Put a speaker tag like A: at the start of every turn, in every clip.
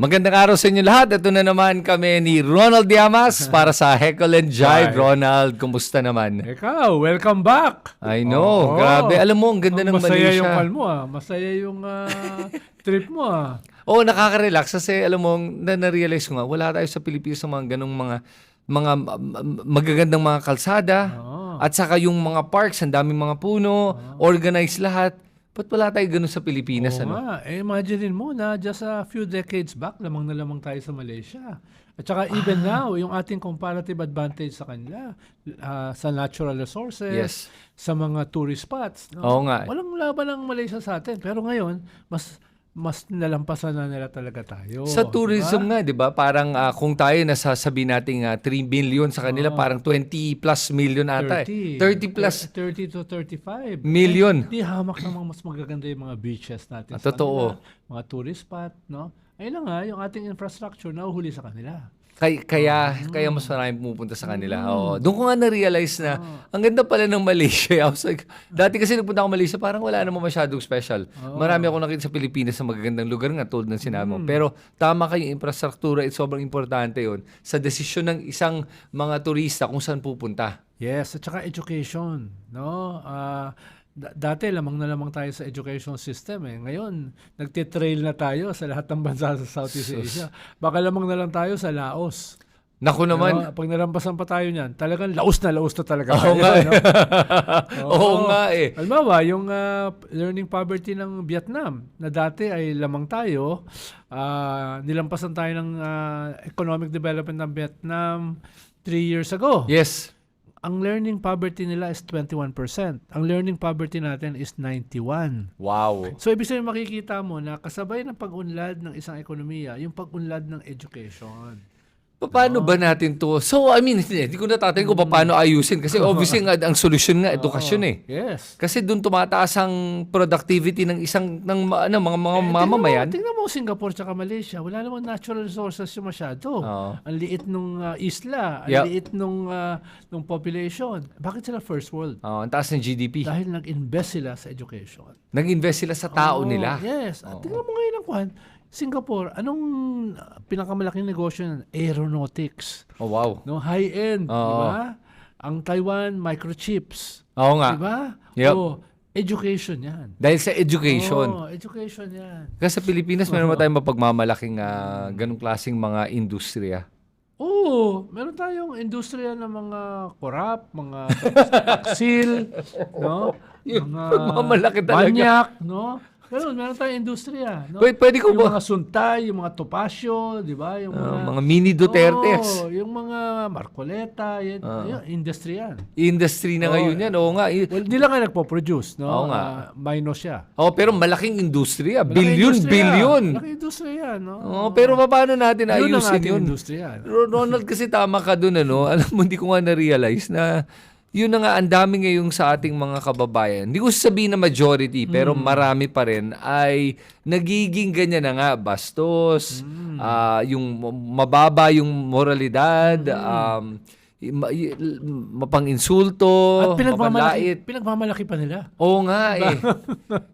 A: Magandang araw sa inyo lahat. Ito na naman kami ni Ronald Llamas para sa Heckle and Jive.
B: Hi.
A: Ronald, kumusta naman?
B: Ikaw, welcome back.
A: I know,
B: Oo.
A: grabe. Alam mo, ang ganda ng
B: Masaya yung
A: Malaysia.
B: call mo Masaya yung trip mo
A: Oo, nakaka-relax kasi alam mo, na-realize ko nga, wala tayo sa Pilipinas sa mga ganong mga magagandang mga kalsada.
B: Oo.
A: At saka yung mga parks, ang daming mga puno, organized lahat. Ba't wala tayo ganun sa Pilipinas?
B: Oo
A: Ano?
B: nga. Imaginein mo na just a few decades back, lamang na lamang tayo sa Malaysia. At saka even now, yung ating comparative advantage sa kanila, sa natural resources,
A: Yes.
B: sa mga tourist spots. No?
A: Oo nga.
B: Walang laban ng Malaysia sa atin. Pero ngayon, mas nalampasan na nila talaga tayo.
A: Sa tourism
B: diba?
A: nga, 'di ba? Parang kung tayo nasasabi nating 3 billion sa kanila, parang 20 plus million ata. 30 plus
B: 30 to 35
A: million.
B: Hindi hamak namang mas magaganda yung mga beaches natin
A: Totoo.
B: kanila, mga tourist spot, no? Ayun na nga, yung ating infrastructure nahuhuli sa kanila.
A: Kaya mas maraming pumupunta sa kanila. Oo. Doon ko nga na-realize na ang ganda pala ng Malaysia. I was like, dati kasi nagpunta ako Malaysia, parang wala namang masyadong special. Marami ako nakita sa Pilipinas sa magagandang lugar nga, tulad ng sinabi mo. Pero tama kayo, yung infrastruktura, sobrang importante yon sa desisyon ng isang mga turista kung saan pupunta.
B: Yes, at saka education, no? Dati lamang na lamang tayo sa education system Ngayon, nagtitrail na tayo sa lahat ng bansa sa Southeast Asia. Baka lamang na lang tayo sa Laos.
A: Naku naman.
B: Pag nalampasan pa tayo niyan, talagang laos na talaga
A: Oo
B: tayo.
A: nga eh.
B: No?
A: Oo nga eh.
B: Halimbawa, yung learning poverty ng Vietnam, na dati ay lamang tayo, nilampasan tayo ng economic development ng Vietnam 3 years ago.
A: Yes.
B: Ang learning poverty nila is 21%. Ang learning poverty natin is 91%.
A: Wow.
B: So, ibig sabihin makikita mo na kasabay ng pag-unlad ng isang ekonomiya, yung pag-unlad ng education.
A: Paano ba natin to? So, I mean, hindi ko natatanong kung paano ayusin. Kasi obviously, ang solusyon nga, edukasyon eh.
B: Yes.
A: Kasi doon tumataas ang productivity ng mga mamamayan.
B: Tingnan mo Singapore at Malaysia, wala namang natural resources yung masyado.
A: Oo.
B: Ang liit nung isla, ang
A: Yep.
B: liit nung population. Bakit sila first world?
A: Ang taas ng GDP.
B: Dahil nag-invest sila sa education.
A: Nag-invest sila sa tao
B: Oo,
A: nila.
B: Yes. At tingnan mo ngayon ang kuhan, Singapore, anong pinakamalaking negosyo nun? Aeronautics.
A: Oh, wow.
B: No, high-end, di
A: Oo.
B: ba? Ang Taiwan, microchips.
A: Oo nga.
B: Di ba?
A: Yep.
B: Education yan.
A: Dahil sa education.
B: Education yan.
A: Kasi sa Pilipinas, meron ba tayong mapagmamalaking ganong klaseng mga industriya?
B: Meron tayong industriya ng mga korap, mga taksil, no?
A: Yun,
B: Mga
A: pagmamalaki talaga.
B: banyak, no? Meron tayong industriya, no?
A: Pwede ko
B: yung
A: ba?
B: mga Suntay, yung mga Topacio, di ba? Yung
A: Mga mini Dutertes.
B: yung mga Marcoleta, yung industry yan.
A: Industry na ngayon yan. Oo nga.
B: Well, di lang nga nagpo-produce, no?
A: Oo nga.
B: Minus siya.
A: Pero malaking industriya.
B: Malaking
A: Billion.
B: Malaking industriya, no?
A: Pero paano natin
B: Yun ang
A: ayusin
B: ating
A: yun?
B: industriya.
A: Ronald, kasi tama ka dun, ano? Alam mo, hindi ko nga na-realize na yun na nga, ang dami ngayong sa ating mga kababayan. Hindi ko sabihin na majority, pero marami pa rin ay nagiging ganyan na nga. Bastos, yung mababa yung moralidad, mapang-insulto, mapanlait.
B: Pinagmamalaki pa nila.
A: Oo nga eh.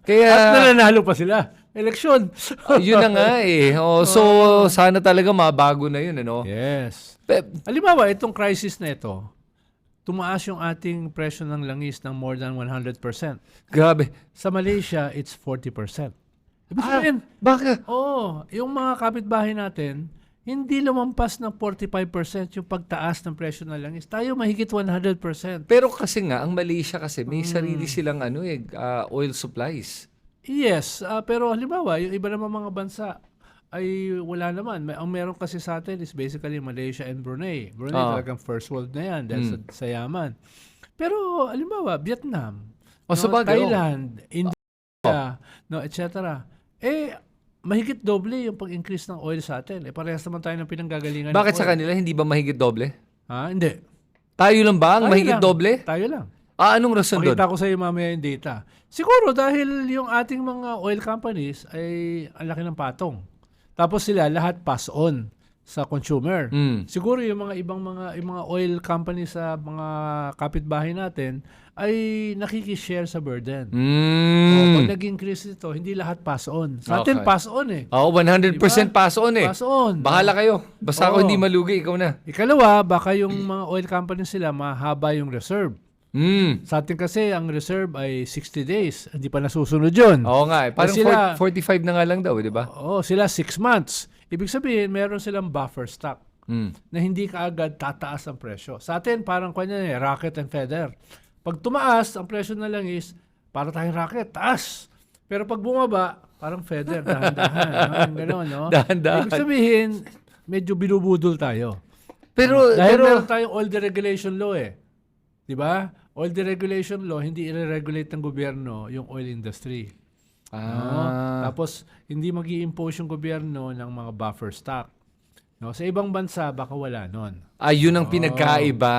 A: Kaya,
B: At nananalo pa sila. Eleksyon.
A: yun na nga eh. So, sana talaga mabago na yun, ano?
B: Yes.
A: Pe-
B: Halimbawa, itong crisis na ito, tumaas yung ating presyo ng langis ng more than 100%.
A: Grabe.
B: Sa Malaysia, it's 40%. Ibig sabihin,
A: Baka,
B: yung mga kapitbahay natin, hindi lumampas ng 45% yung pagtaas ng presyo ng langis. Tayo mahigit 100%.
A: pero kasi nga, ang Malaysia kasi, may sarili silang oil supplies.
B: Yes, pero halimbawa, yung iba naman mga bansa ay wala naman. Ang meron kasi sa atin is basically Malaysia and Brunei. Brunei talagang first world na yan dahil sa yaman. Pero halimbawa, Vietnam,
A: Sabagay,
B: Thailand, India, etc. Mahigit doble yung pag-increase ng oil sa atin. Parehas naman tayo ng pinanggagalingan
A: Bakit
B: ng
A: sa
B: oil.
A: kanila, hindi ba mahigit doble?
B: Hindi.
A: Tayo lang ba ang
B: Tayo
A: mahigit
B: lang.
A: doble?
B: Tayo lang.
A: Anong rason doon?
B: Pakita ko sa iyo mamaya yung data. Siguro dahil yung ating mga oil companies ay ang laki ng patong. Tapos sila lahat pass on sa consumer. Siguro yung mga yung mga oil companies sa mga kapitbahay natin ay nakikishare sa burden. nag-increase ito, hindi lahat pass on. Sa atin,
A: Okay.
B: pass on eh.
A: Oo, 100% pass on eh.
B: Pass on.
A: Bahala kayo. Basta ako
B: Oo.
A: hindi malugi, ikaw na.
B: Ikalawa, baka yung mga oil companies sila, mahaba yung reserve. Sa atin kasi, ang reserve ay 60 days. Hindi pa nasusunod yun.
A: Oo nga eh. Parang
B: Sila-
A: 45 na nga lang daw, di ba?
B: Oo, sila 6 months. Ibig sabihin, meron silang buffer stock
A: Mm.
B: na hindi kaagad tataas ang presyo. Sa atin, parang kanya rocket and feather. Pag tumaas, ang presyo na lang is, para tayong rocket, taas. Pero pag bumaba, parang feather, dahan-dahan. no? Ganon, no?
A: Dahan-dahan.
B: Ibig sabihin, medyo binubudol tayo.
A: Pero,
B: Dahil
A: pero,
B: meron tayong oil deregulation law eh. Di ba? Oil deregulation law, hindi i-regulate ng gobyerno yung oil industry. No? Tapos, hindi mag impose yung gobyerno ng mga buffer stock. No? Sa ibang bansa, baka wala nun.
A: ayun ang pinagkaiba.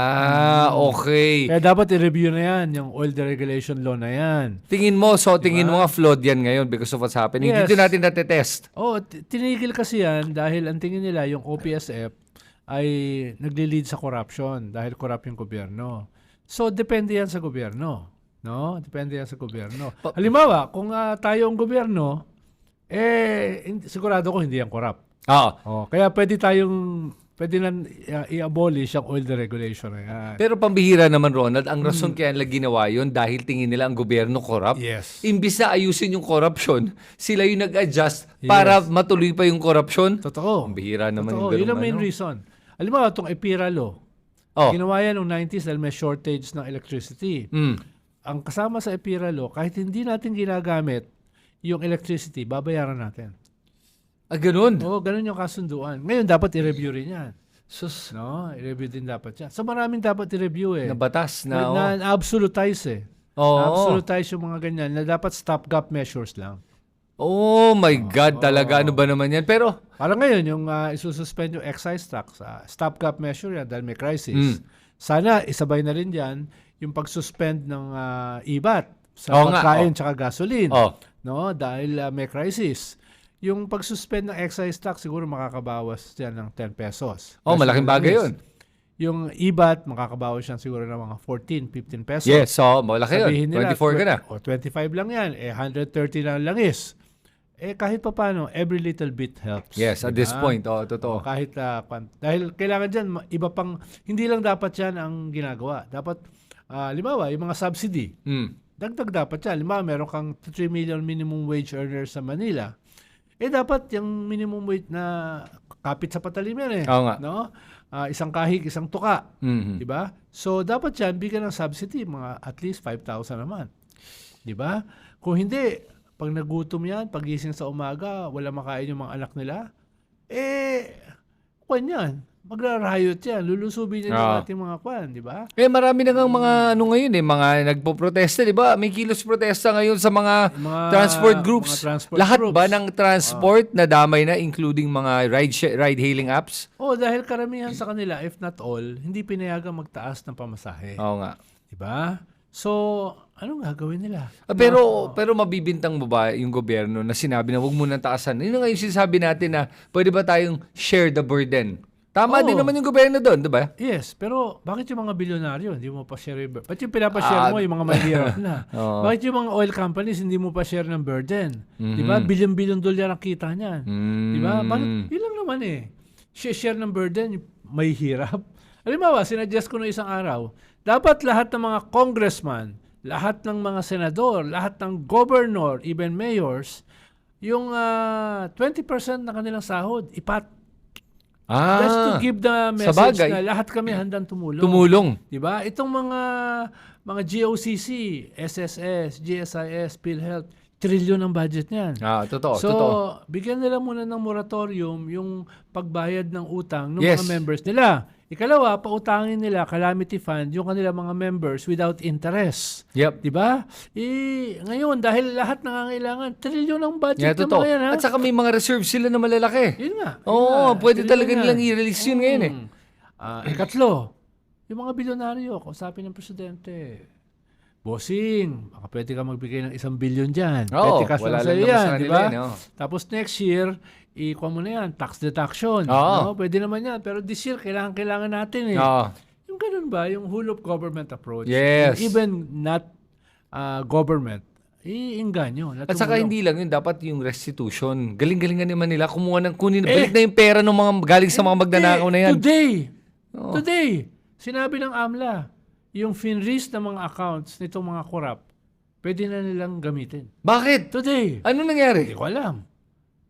A: Okay.
B: Kaya dapat i-review na yan, yung oil deregulation law na yan.
A: Tingin mo nga flawed yan ngayon because of what's happening.
B: Yes.
A: Dito natin natetest.
B: Tinigil kasi yan dahil ang tingin nila yung OPSF ay nagli-lead sa corruption dahil corrupt yung gobyerno. So, depende yan sa gobyerno. No? Depende yan sa gobyerno. Halimbawa, kung tayo ang gobyerno, sigurado ko hindi yan corrupt.
A: Oo.
B: Kaya pwede nang i-abolish ang oil deregulation na yan.
A: Pero pambihira naman, Ronald, ang rason kaya nila ginawa yun dahil tingin nila ang gobyerno corrupt.
B: Yes.
A: Imbis na ayusin yung corruption, sila yung nag-adjust para matuloy pa yung corruption.
B: Totoo.
A: Pambihira naman
B: Totoo.
A: yung
B: Yun ang main
A: ganun,
B: reason. Halimbawa, itong EPIRA law.
A: Oh.
B: Ginawa yan noong 90s dahil may shortage ng electricity. Ang kasama sa EPIRA law, kahit hindi natin ginagamit yung electricity, babayaran natin.
A: Ganun.
B: Oo, ganun yung kasunduan. Ngayon, dapat i-review rin yan.
A: Sus,
B: No? I-review din dapat yan. So, maraming dapat i-review eh.
A: na batas na.
B: Na-absolutize eh.
A: Oo.
B: Na-absolutize yung mga ganyan na dapat stopgap measures lang.
A: Oh my God, talaga. Ano ba naman yan? Pero,
B: Parang ngayon, yung isususpend yung excise tax, stopgap measure yan dahil may crisis. Sana isabay na rin dyan yung pag-suspend ng IVAT sa
A: Oo nga,
B: pagkain tsaka gasoline.
A: Oh.
B: No? Dahil may crisis. Yung pag-suspend ng excise tax, siguro makakabawas yan ng 10 pesos.
A: malaking bagay yun.
B: Yung IVAT, makakabawas yan siguro ng mga 14, 15 pesos.
A: Yes, so malaki
B: Sabihin
A: yun.
B: nila,
A: 24 ka na.
B: O 25 lang yan. 130 lang langis. Kahit pa paano, every little bit helps.
A: Yes, at
B: Diba?
A: this point, totoo.
B: Kahit, dahil kailangan dyan, iba pang, hindi lang dapat yan ang ginagawa. Dapat, halimbawa, yung mga subsidy, dagdag dapat yan. Halimbawa, meron kang 3 million minimum wage earners sa Manila. Dapat yung minimum wage na kapit sa patalim yan eh.
A: Oo nga.
B: No? Isang kahig, isang tuka.
A: Mhm.
B: Diba? So, dapat yan, bigyan ng subsidy, mga at least 5,000 naman. Diba? Kung hindi, pag nagutom yan, pagising sa umaga, wala makain yung mga anak nila, kwan yan. Magra-riot yan. Lulusubin yan yung ating mga kwan, di ba?
A: Marami na ngang mga ngayon mga nagpo-protesta, di ba? May kilos protesta ngayon sa mga transport groups.
B: mga transport
A: Lahat
B: groups.
A: ba ng transport na damay na including mga ride-hailing apps?
B: Dahil karamihan sa kanila, if not all, hindi pinayagang magtaas ng pamasahe.
A: Oo nga.
B: Di ba? So, anong gagawin nila?
A: Pero mabibintang mo ba yung gobyerno na sinabi na huwag mo nang taasan? Yun nga yung sinasabi natin na pwede ba tayong share the burden? Tama din naman yung gobyerno doon, di ba?
B: Yes, pero bakit yung mga bilyonaryo hindi mo pa share? Ba't yung pinapa-share mo yung mga mahirap na? Bakit yung mga oil companies hindi mo pa share ng burden? Di ba? Bilyon-bilyon dolyar ang kita niyan. Di ba? Bakit? Yun lang naman eh. Share ng burden, yung may hirap. Halimbawa, sinuggest ko na isang araw, dapat lahat ng mga congressman, lahat ng mga senador, lahat ng governor, even mayors, yung 20% ng kanilang sahod, just to give the message na lahat kami handang tumulong. Diba? Itong mga GOCC, SSS, GSIS, PhilHealth, trilyon ang budget niyan.
A: Totoo.
B: So,
A: totoo.
B: bigyan nila muna ng moratorium yung pagbayad ng utang ng
A: Yes.
B: mga members nila. Ikalawa, pautangin nila calamity fund yung kanilang mga members without interest.
A: Yep.
B: Diba? Ngayon, dahil lahat nangangailangan, trilyon ang budget
A: Yeah,
B: ng
A: totoo.
B: mga yan. Ha?
A: At saka may mga reserves sila na malalaki.
B: Yun nga.
A: Pwede
B: Trilyon
A: talaga
B: yan.
A: nilang i-release yun ngayon eh.
B: Ikatlo, yung mga bilyonaryo, kausapin ng presidente. Bossing, baka pwede ka magbigay ng 1 billion dyan.
A: Oo,
B: Pwede ka
A: wala
B: sa
A: lang naman
B: yan,
A: sa
B: di
A: kanila
B: ba?
A: yan, oo.
B: Tapos next year, ikuha mo na yan, tax deduction.
A: Oo.
B: No? Pwede naman yan. Pero this year, kailangan natin eh.
A: Oo.
B: Yung ganun ba, yung whole of government approach.
A: Yes.
B: Even not government, iinganyo.
A: At saka hindi lang yun, dapat yung restitution. Galing-galingan naman nila. Kunin, balik na yung pera ng mga galing sa mga magnanakaw na yan.
B: Today, sinabi ng AMLA, yung finreeze ng mga accounts nitong mga corrupt, pwede na nilang gamitin.
A: Bakit?
B: Today.
A: Anong nangyari?
B: Hindi ko alam.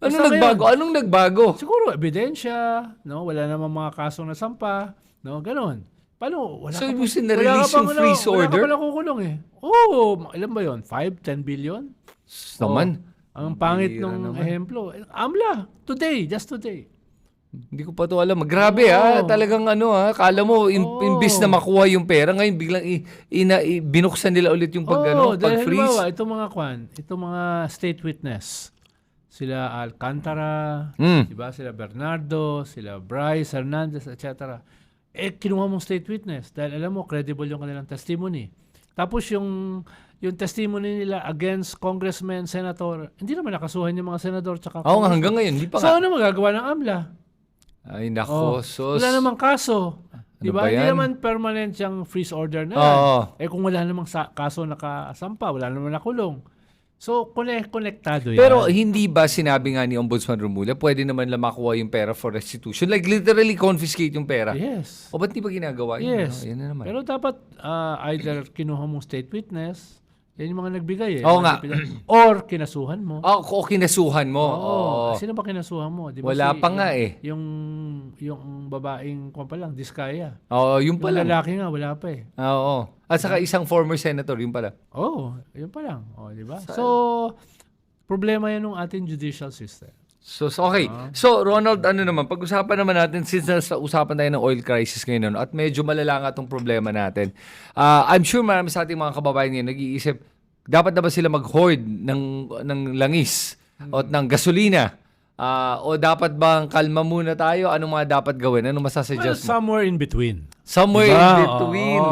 A: Anong nagbago? Anong nagbago?
B: Siguro, ebidensya, no? Wala namang mga kasong nasampa, no? Ganon. Paano?
A: So, ibig na-release yung freeze order?
B: Wala ka pala kukulong eh. Ilan ba yun? 5, 10 billion?
A: Naman.
B: Ang pangit
A: Bira
B: ng
A: naman.
B: ehemplo. AMLA, today, just today.
A: Hindi ko pa to alam. Grabe talagang kala mo imbis na makuha yung pera, ngayon biglang binuksan nila ulit yung
B: Dahil
A: pag-freeze.
B: halimbawa, itong mga state witness, sila Alcantara, diba? Sila Bernardo, sila Bryce Hernandez, etc. Kinuha mong state witness dahil alam mo, credible yung kanilang testimony. Tapos yung testimony nila against congressman, senator, hindi naman nakasuhan yung mga senador tsaka
A: Oo nga, hanggang ngayon, hindi pa
B: So
A: nga.
B: ano magagawa ng AMLA?
A: Ay, nako, sos.
B: Wala namang kaso. Diba?
A: ba
B: Hindi
A: yan?
B: naman permanent yung freeze order na yan.
A: Oo.
B: Kung wala namang kaso nakasampa, wala namang nakulong. So, konektado yan.
A: Pero hindi ba sinabi nga ni Ombudsman Romualdez, pwede naman lang makuha yung pera for restitution? Like literally confiscate yung pera?
B: Yes.
A: O ba't di ba ginagawa yun?
B: Yes.
A: Yan na naman.
B: Pero dapat either kinuha mong state witness, yan yung mga nagbigay eh.
A: Oo nga.
B: Or kinasuhan mo.
A: O kinasuhan mo. Oo.
B: Sino ba kinasuhan mo? Di ba
A: Wala pa nga eh.
B: Yung babaeng kung pa lang, Diskaya.
A: Oo, yung
B: Yung
A: pala.
B: lalaki nga, wala pa eh.
A: Oo. At saka isang former senator, yung pala.
B: Yun pa lang. Di ba? So, problema yan ng ating judicial system.
A: So okay. So, Ronald, pag-usapan naman natin, since nasa usapan tayo ng oil crisis ngayon, at medyo malala nga itong problema natin. I'm sure marami sa ating mga kababayan ngayon nag-iisip, dapat na ba sila mag-hoard ng langis o ng gasolina? O dapat bang kalma muna tayo? Anong mga dapat gawin? Anong masasuggest mo?
B: Somewhere in between.
A: Somewhere
B: Diba?
A: in between.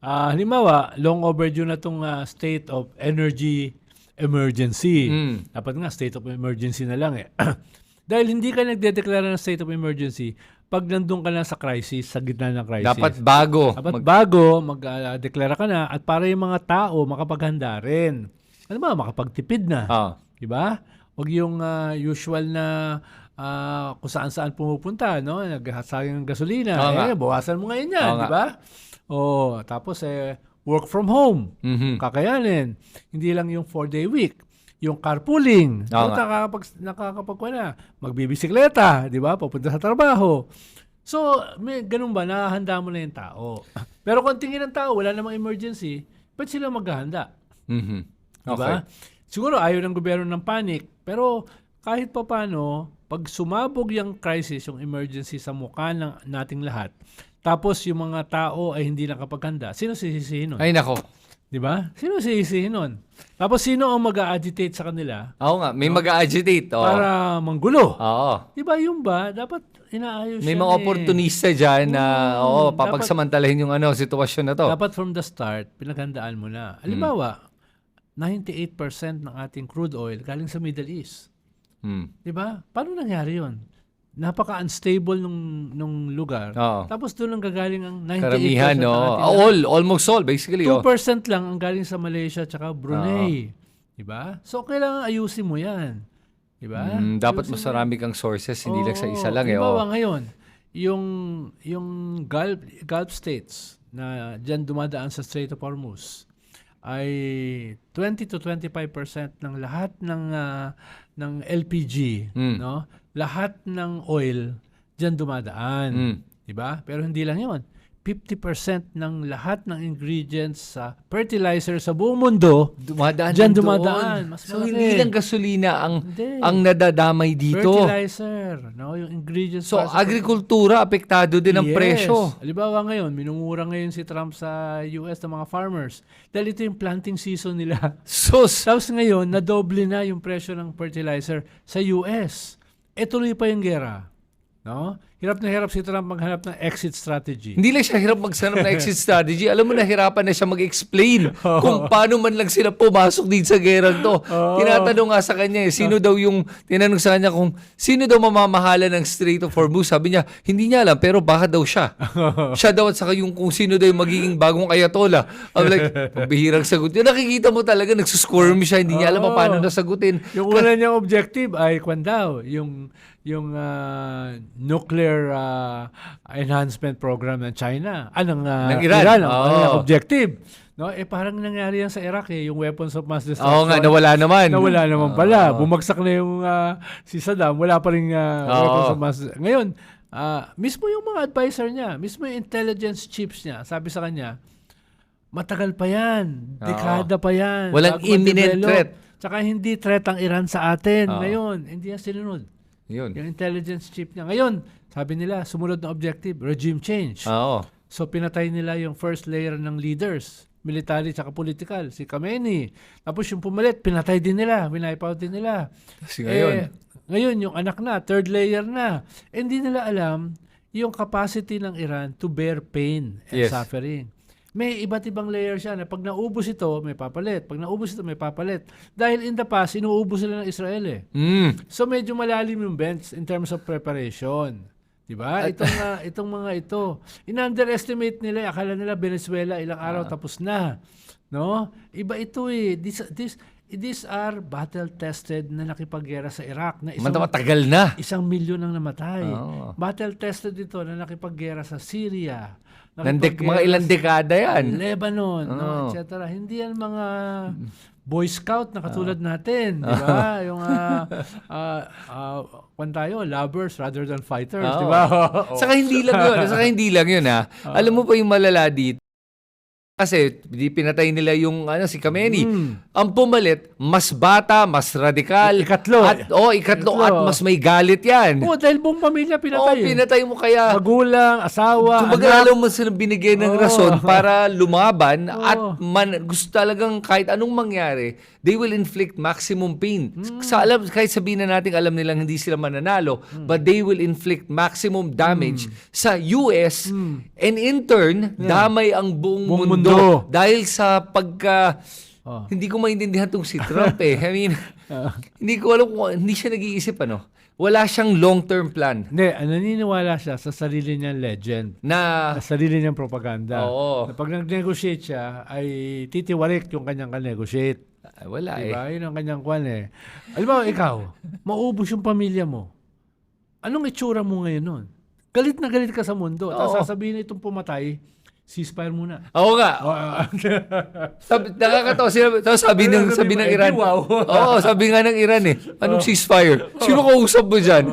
B: Halimbawa, long overdue na itong state of energy emergency. Dapat nga, state of emergency na lang eh. Dahil hindi ka nagdedeklara ng state of emergency pag nandun ka na sa crisis, sa gitna ng crisis.
A: Dapat bago.
B: Dapat bago, mag-deklara ka na at para yung mga tao makapaghanda rin. Ano ba, makapagtipid na. Diba? Huwag yung usual na kung saan-saan pumupunta, no? Naghasaging ng gasolina. Bawasan mo ngayon yan, di ba? Tapos work from home. Kakayanin. Hindi lang yung 4-day week. Yung carpooling. Nakakapagkwana. Magbibisikleta, di ba? Papunta sa trabaho. So, ganun ba? Nakahanda mo na yung tao. Pero kung tingin ng tao, wala namang emergency, ba't sila maghahanda? Diba? Siguro ayaw ng gobyerno ng panic. Pero kahit pa paano, pag sumabog yung crisis, yung emergency sa mukha ng nating lahat, tapos yung mga tao ay hindi nakapaghanda, sino sisisihin nun?
A: Ay, nako.
B: Diba? Sino sisisihin nun? Tapos sino ang mag-a-agitate sa kanila?
A: Oo nga, may mag-a-agitate.
B: Para manggulo.
A: Oo.
B: Diba yung ba? Dapat inaayos
A: May
B: yan
A: mga opportunista dyan na papagsamantalahin yung sitwasyon na to.
B: Dapat from the start, pinaghandaan mo na. Halimbawa, 98% ng ating crude oil galing sa Middle East. Diba? Paano nangyari yun? Napaka-unstable nung lugar. Tapos doon ang gagaling ang 98%
A: Karamihan,
B: ng ating
A: almost all, basically.
B: 2% lang ang galing sa Malaysia at Brunei. Diba? So, kailangan ayusin mo yan. Diba?
A: Dapat mas marami kang sources, hindi lang sa isa lang.
B: Halimbawa ngayon, yung Gulf states na dyan dumadaan sa Strait of Hormuz ay 20 to 25% ng lahat ng LPG, no? Lahat ng oil dyan dumadaan. Diba? Pero hindi lang yun. 50% ng lahat ng ingredients sa fertilizer sa buong mundo dyan dumadaan. Mas
A: so,
B: malaki.
A: hindi lang gasolina ang nadadamay dito.
B: Fertilizer, no? Yung ingredients.
A: So, agrikultura, apektado din ang presyo.
B: Halimbawa ngayon, minumura ngayon si Trump sa US ng mga farmers. Dahil ito yung planting season nila. Tapos ngayon, nadoble na yung presyo ng fertilizer sa US. Tuloy pa yung gera. No? hirap na hirap si Trump maghanap ng exit strategy.
A: Hindi lang siya hirap magsanap na exit strategy. Alam mo, nahirapan na siya mag-explain kung paano man lang sila pumasok din sa gerang to. Tinatanong nga sa kanya, tinanong sa kanya kung sino daw mamamahala ng Strait of Hormuz. Sabi niya, hindi niya alam, pero baka daw siya. Siya daw at saka yung kung sino daw yung magiging bagong ayatollah. I'm like, bihirang sagot. Yung nakikita mo talaga, nagsusquirm siya, hindi niya alam paano nasagutin.
B: Yung una niyang objective ay kwan daw, yung nuclear enhancement program ng China, ng
A: Iran.
B: ang objective. No, parang nangyari yan sa Iraq yung weapons of mass destruction.
A: Oo nga, nawala naman.
B: Nawala naman pala. Bumagsak na yung si Saddam, wala pa rin weapons of mass. Ngayon, mismo yung mga advisor niya, mismo yung intelligence chiefs niya, sabi sa kanya, matagal pa yan, dekada pa yan.
A: Walang imminent threat.
B: Tsaka hindi threat ang Iran sa atin. Ngayon, hindi yan sinunod.
A: Yun.
B: Yung intelligence chief niya. Ngayon, sabi nila, sumunod na objective, regime change.
A: Oo.
B: So, pinatay nila yung first layer ng leaders, military tsaka political, si Khamenei. Tapos yung pumalit, pinatay din nila, wipe out din nila.
A: Kasi ngayon.
B: Ngayon, yung anak na, third layer na. Hindi nila alam yung capacity ng Iran to bear pain and suffering. May iba't ibang layer siya na pag naubos ito, may papalit. Pag naubos ito, may papalit. Dahil in the past, inuubos sila ng Israel So medyo malalim yung bench in terms of preparation. Diba? Itong mga ito. In-underestimate nila, akala nila Venezuela, ilang araw tapos na. No? Iba ito These are battle-tested na nakipaggera sa Iraq. Na
A: Matagal na.
B: 1 milyon ang namatay. Battle-tested ito na nakipaggera sa Syria.
A: Mga ilang dekada yan.
B: Lebanon, etc. Hindi yan mga Boy Scout na katulad natin. Di ba? Yung, lovers rather than fighters. Di ba?
A: Saka hindi lang yun. Alam mo pa yung malala dito? Kasi pinatay nila yung si Khamenei. Ang pumalit, mas bata, mas radikal.
B: Ikatlo
A: At mas may galit yan.
B: Dahil buong pamilya pinatay.
A: Pinatay mo kaya.
B: Magulang, asawa,
A: kumbaga, alam mo sila binigyan ng rason para lumaban at gusto talagang kahit anong mangyari, they will inflict maximum pain. Kahit sabihin na natin alam nilang hindi sila mananalo, but they will inflict maximum damage sa US and in turn, damay ang buong mundo. Dahil sa hindi ko maintindihan tong si Trump I mean, hindi ko alam kung hindi siya nag-iisip Wala siyang long-term plan.
B: Hindi, naniniwala siya sa sarili niyang legend. Sa sarili niyang propaganda.
A: Oo.
B: Na pag nag-negotiate siya, ay titiwarik yung kanyang ka-negotiate.
A: Wala
B: diba? Yun ang kanyang kwan Alam mo, ikaw, maubos yung pamilya mo. Anong itsura mo ngayon nun? Galit na galit ka sa mundo. Tapos sasabihin itong pumatay, ceasefire muna.
A: Oo nga. Nakakatawa sila. Sabi ng Iran. Sabi nga ng Iran anong ceasefire? Sino kausap mo dyan?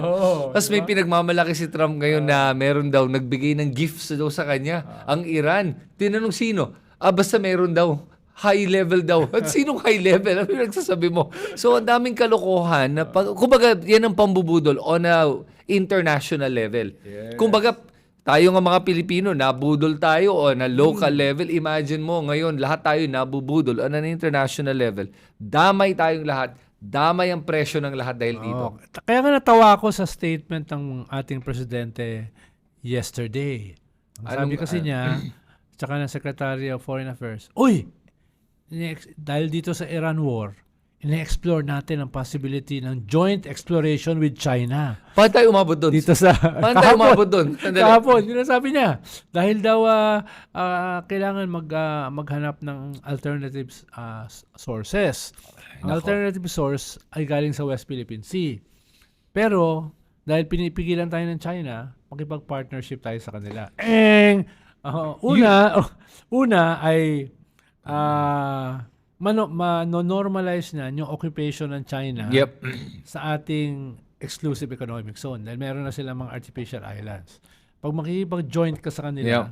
A: Tapos may pinagmamalaki si Trump ngayon na meron daw, nagbigay ng gifts daw sa kanya. Ang Iran. Tinanong sino? Basta meron daw. High level daw. At sinong high level? Ano yung nagsasabi mo? So, ang daming kalokohan. Kumbaga, yan ang pambubudol on a international level. Kumbaga, tayo nga mga Pilipino, nabudol tayo on a local level. Imagine mo, ngayon, lahat tayo nabubudol on an international level. Damay tayong lahat. Damay ang presyo ng lahat dahil dito.
B: Kaya nga natawa ako sa statement ng ating presidente yesterday. Sabi kasi niya, tsaka ng Secretary of Foreign Affairs, dahil dito sa Iran war, ina-explore natin ang possibility ng joint exploration with China.
A: Paano tayo umabot doon? Paano tayo umabot doon?
B: Kahapon, yun ang sabi niya. Dahil daw kailangan maghanap ng alternative sources. Ang alternative source ay galing sa West Philippine Sea. Pero, dahil pinipigilan tayo ng China, makipag-partnership tayo sa kanila. Una ay mano-normalize na yung occupation ng China sa ating exclusive economic zone dahil meron na silang mga artificial islands. Pag makikipag-joint ka sa kanila,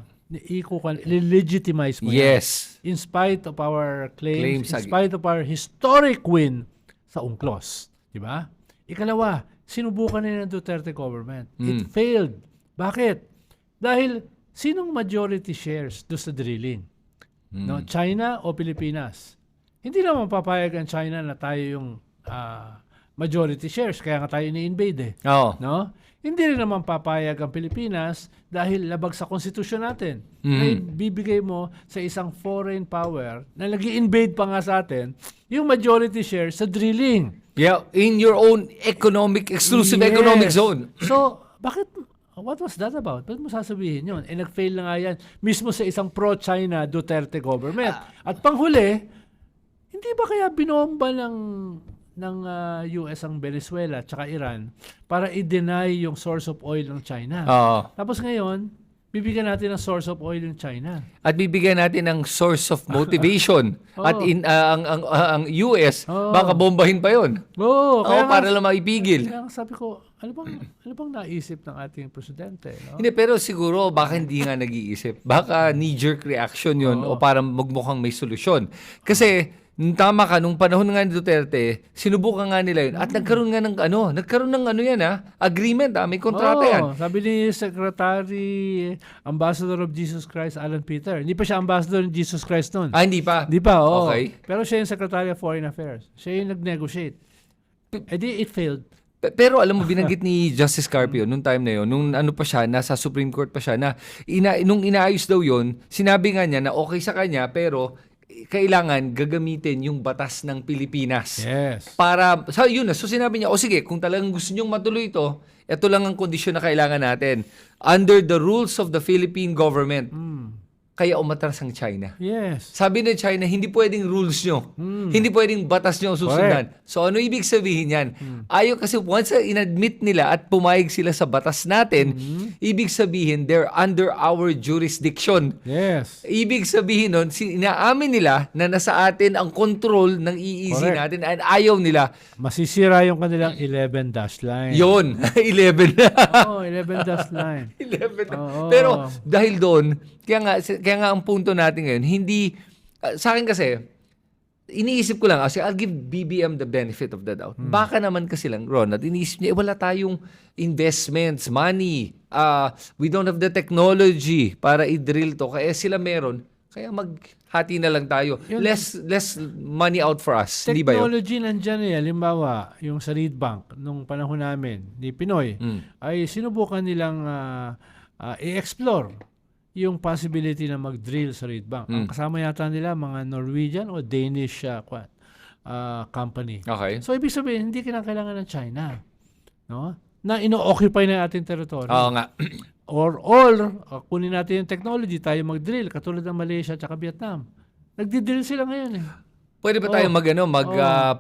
B: legitimize mo yan. In spite of our claims, in spite of our historic win sa UNCLOS. Diba? Ikalawa, sinubukan na ng Duterte government. It failed. Bakit? Dahil sinong majority shares doon sa drilling? No, China o Pilipinas? Hindi naman papayag ang China na tayo yung majority shares. Kaya nga tayo ni-invade eh.
A: Oo.
B: No? Hindi rin naman papayag ang Pilipinas dahil labag sa konstitusyon natin. Na ibibigay mo sa isang foreign power na nag-i-invade pa nga sa atin yung majority share sa drilling.
A: Yeah, in your own exclusive
B: Yes.
A: economic zone.
B: So, what was that about? Bakit mo sasabihin yun? Nag-fail na nga yan mismo sa isang pro-China Duterte government. At panghuli, hindi ba kaya binomba ng US ang Venezuela at Iran para i-deny yung source of oil ng China?
A: Oo.
B: Tapos ngayon, bibigyan natin ng source of oil ng China.
A: At bibigyan natin ng source of motivation. At ang US, baka bombahin pa 'yon.
B: Oo,
A: Para lang maipigil.
B: Kaya nga sabi ko, ano bang naisip ng ating presidente? No?
A: Hindi, pero siguro baka hindi nga nag-iisip. Baka knee-jerk reaction 'yon o para magmukhang may solusyon. Kasi tama ka, nung panahon nga ni Duterte, sinubukan nga nila yun. At nagkaroon ng agreement, may kontrata yan.
B: Sabi ni Secretary, Ambassador of Jesus Christ, Alan Peter. Hindi pa siya Ambassador ng Jesus Christ noon.
A: Hindi pa?
B: Hindi pa, oo.
A: Okay.
B: Pero siya yung Secretary of Foreign Affairs. Siya yung nag-negotiate. It failed.
A: Pero alam mo, binanggit ni Justice Carpio nung time na yun, nung pa siya, nasa Supreme Court pa siya, na nung inaayos daw yun, sinabi nga niya na okay sa kanya, pero kailangan gagamitin yung batas ng Pilipinas.
B: Yes.
A: Para, so sinabi niya, sige, kung talagang gusto niyong matuloy ito lang ang kondisyon na kailangan natin. Under the rules of the Philippine government. Kaya umatras ang China.
B: Yes.
A: Sabi ng China, hindi pwedeng rules nyo. Hindi pwedeng batas nyo ang susundan. So ano ibig sabihin yan? Ayaw kasi once inadmit nila at pumayag sila sa batas natin, ibig sabihin they're under our jurisdiction.
B: Yes.
A: Ibig sabihin nun, inaamin nila na nasa atin ang control ng EEZ
B: Correct.
A: natin at ayaw nila.
B: Masisira yung kanilang 11 dash line.
A: Yon, 11 na.
B: Oo, 11 dash line.
A: 11 na.
B: Oo.
A: Pero dahil doon, kaya nga ang punto natin ngayon, hindi, sa akin kasi, iniisip ko lang, I'll give BBM the benefit of the doubt. Baka naman kasi lang, Ron, at iniisip niya, wala tayong investments, money, we don't have the technology para i-drill to, kaya sila meron, kaya maghati na lang tayo. Less money out for us. Di ba yun?
B: Technology nandyan eh. Halimbawa, yung sa Reed Bank, nung panahon namin, ni Pinoy, ay sinubukan nilang i-explore yung possibility na mag-drill sa Reed Bank. Ang kasama yata nila, mga Norwegian o Danish company.
A: Okay.
B: So, ibig sabihin, hindi kinakailangan ng China. No? Na ino-occupy na ating territory.
A: Oo nga.
B: Or kunin natin yung technology, tayo mag-drill, katulad ng Malaysia at Vietnam. Nagdi-drill sila ngayon eh.
A: Pwede ba tayo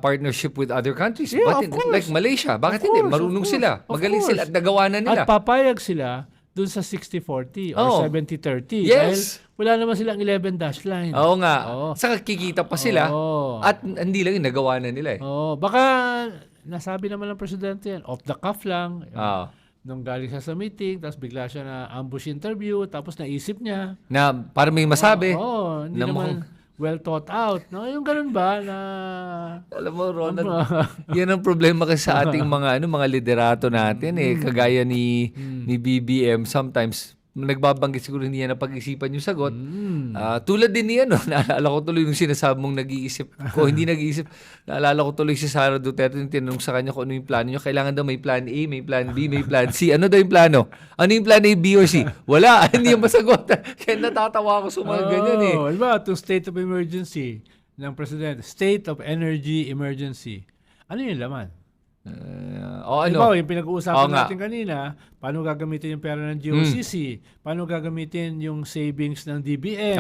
A: partnership with other countries?
B: Yeah,
A: Bakit
B: of course.
A: like Malaysia, bakit
B: Of
A: hindi?
B: course,
A: Marunong
B: of course.
A: sila.
B: Of
A: Magaling
B: course.
A: sila at nagawa na nila.
B: At papayag sila dun sa 60-40 or 70-30.
A: Yes.
B: Dahil wala naman silang 11 dash line.
A: Oo nga.
B: Oo.
A: Saka kikita pa sila.
B: Oo.
A: At hindi lang yun, nagawa na nila eh.
B: Baka nasabi naman ng presidente yan, off the cuff lang.
A: Oo.
B: Nung galing siya sa meeting, tapos bigla siya na ambush interview, tapos naisip niya.
A: Na para may masabi.
B: Hindi
A: na
B: naman well thought out. No? Yung ganun ba na...
A: Alam mo, Ronald, yan ang problema kasi sa ating mga liderato natin eh. Kagaya ni BBM, sometimes nagbabanggit siguro hindi niya napag-isipan yung sagot. Tulad din niya, naalala ko tuloy nung sinasabi mong nag-iisip ko, hindi nag-iisip. Naalala ko tuloy si Sara Duterte nung tinanong sa kanya kung ano yung plano niya. Kailangan daw may plan A, may plan B, may plan C. Ano daw yung plano? Ano yung plan A, B, or C? Wala, hindi yung masagot. Kaya natatawa ako sa mga ganyan eh.
B: Diba, itong state of emergency ng presidente, state of energy emergency. Ano yung laman? Diba, yung pinag-uusapan natin kanina, paano gagamitin yung pera ng GOCC, paano gagamitin yung savings ng DBM,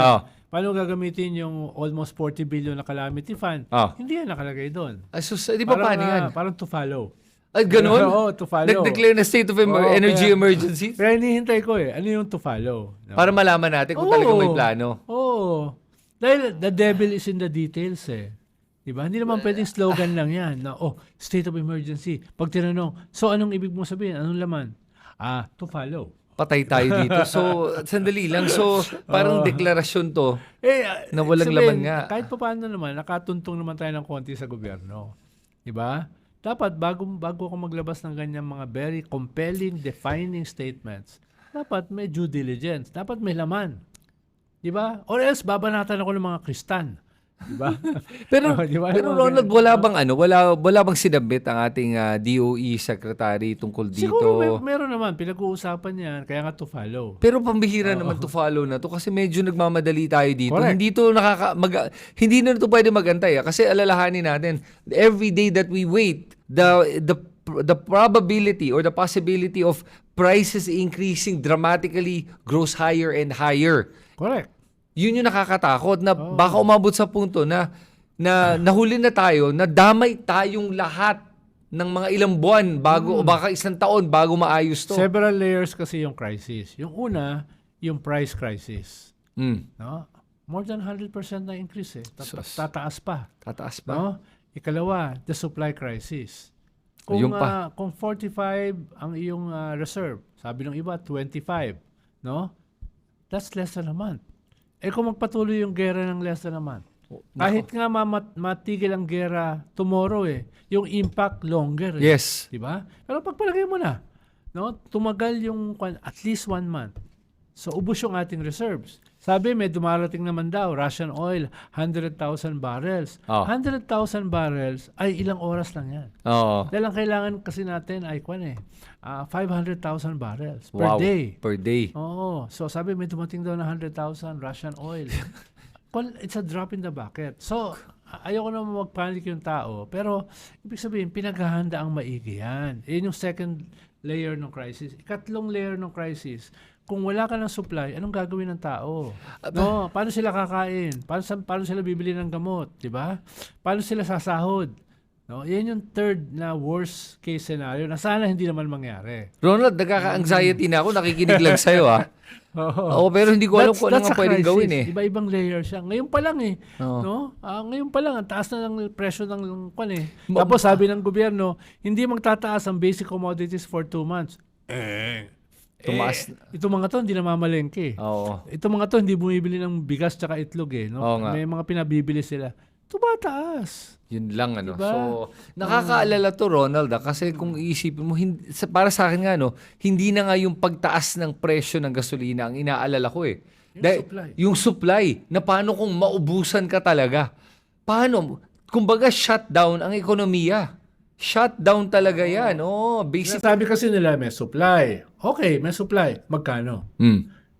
B: paano gagamitin yung almost 40 billion na calamity fund. Hindi yan nakalagay doon.
A: Di ba paano yan?
B: Parang to follow.
A: Ay, ganun?
B: Oo, to follow.
A: Nag-declare na state of energy emergency?
B: Kaya hinihintay ko ano yung to follow. No?
A: Para malaman natin kung talagang may plano.
B: Oo. Dahil the devil is in the details eh. Diba? Hindi naman pwedeng slogan lang yan na, state of emergency. Pag tinanong, so anong ibig mong sabihin? Anong laman? To follow.
A: Patay tayo dito. So, sandali lang. So, parang deklarasyon to na walang laman nga.
B: Kahit pa paano naman, nakatuntong naman tayo ng konti sa gobyerno. Diba? Dapat, bago ako maglabas ng ganyang mga very compelling, defining statements, dapat may due diligence. Dapat may laman. Diba? Or else, babanatan ako ng mga Kristan. Di ba?
A: Pero
B: Oh, di ba?
A: pero Ronald, wala bang sinabit ang ating DOE secretary tungkol dito?
B: Siguro meron naman, pinag-uusapan yan, kaya nga to follow.
A: Pero pambihira naman to follow na to kasi medyo nagmamadali tayo dito.
B: Correct.
A: Hindi na to pwede magantay kasi alalahanin natin every day that we wait, the probability or the possibility of prices increasing dramatically grows higher and higher.
B: Correct.
A: Yun yung nakakatakot na baka umabot sa punto na nahuli na tayo, na damay tayong lahat ng mga ilang buwan bago o baka isang taon bago maayos to.
B: Several layers kasi yung crisis. Yung una, yung price crisis. No? More than 100% na increase eh. Tataas pa.
A: Tataas pa.
B: No? Ikalawa, the supply crisis.
A: Ayun pa.
B: Kung 45 ang iyong reserve, sabi ng iba 25, no? That's less than a month. Eh kung magpatuloy yung gera ng less than a month, kahit nga matigil ang gera tomorrow yung impact longer.
A: Yes.
B: Di ba? Pero pagpalagay mo na, no? Tumagal yung at least 1 month. So ubos yung ating reserves. Sabi may dumarating naman daw, Russian oil, 100,000 barrels. 100,000 barrels ay ilang oras lang yan. Dahil ang kailangan kasi natin ay 500,000 barrels per day.
A: Per day.
B: Oo. So sabi may dumating daw na 100,000 Russian oil. Well, it's a drop in the bucket. So ayoko naman magpanik yung tao. Pero ibig sabihin, pinaghahanda ang maigi yan. Yun yung second layer ng crisis. Ikatlong layer ng crisis, kung wala ka ng supply, anong gagawin ng tao? No, paano sila kakain? Paano sila bibili ng gamot, 'di ba? Paano sila sasahod? No, 'yan yung third na worst case scenario na sana hindi naman mangyari.
A: Ronald, nagkaka-anxiety na ako, nakikinig lang sa'yo Oo, pero hindi ko alam kung ano nga pwedeng gawin
B: Iba-ibang layer siya. Ngayon pa lang no? Ngayon pa lang ang taas na ng presyo ng Tapos sabi ng gobyerno, hindi magtataas ang basic commodities for 2 months.
A: Tumaas.
B: Itong mga to hindi namamalengke.
A: Oo.
B: Itong mga to hindi bumibili ng bigas tsaka itlog no?
A: Oo nga.
B: May mga pinabibili sila. Tumataas.
A: Yun lang
B: Diba?
A: So, nakakaalala to Ronald kasi kung iisipin mo para sa akin nga hindi na nga yung pagtaas ng presyo ng gasolina ang inaalala ko Yung supply na paano kung maubusan ka talaga. Paano? Kumbaga shutdown ang ekonomiya. Shutdown talaga yan. Basic.
B: Sabi kasi nila may supply. Okay, may supply. Magkano?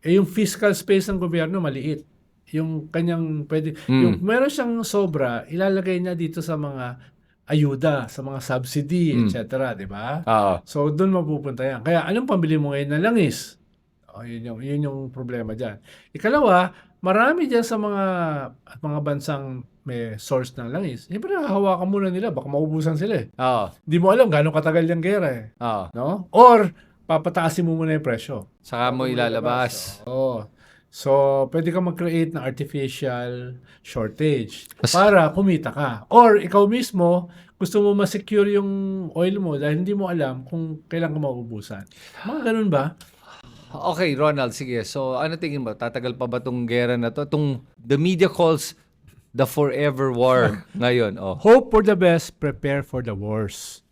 B: Yung fiscal space ng gobyerno maliit. Yung kanyang yung meron siyang sobra, ilalagay niya dito sa mga ayuda, sa mga subsidy, etc., di ba? So doon mapupunta yan. Kaya anong pambili mo ngayon ng langis? Yun yung problema diyan. Ikalawa, marami diyan sa mga bansang may source ng langis. Siyempre hahawakan muna nila, baka maubusan sila Hindi mo alam gaano katagal yung gera no? Or papataasin mo muna yung presyo.
A: Saka mo ilalabas.
B: So, pwede ka mag-create ng artificial shortage para kumita ka. Or ikaw mismo, gusto mo ma-secure yung oil mo dahil hindi mo alam kung kailan ka maubusan. Mga ganun ba?
A: Okay, Ronald, sige. So, ano tingin mo? Tatagal pa ba tong gera na to? The media calls the forever war ngayon.
B: Hope for the best, prepare for the worst.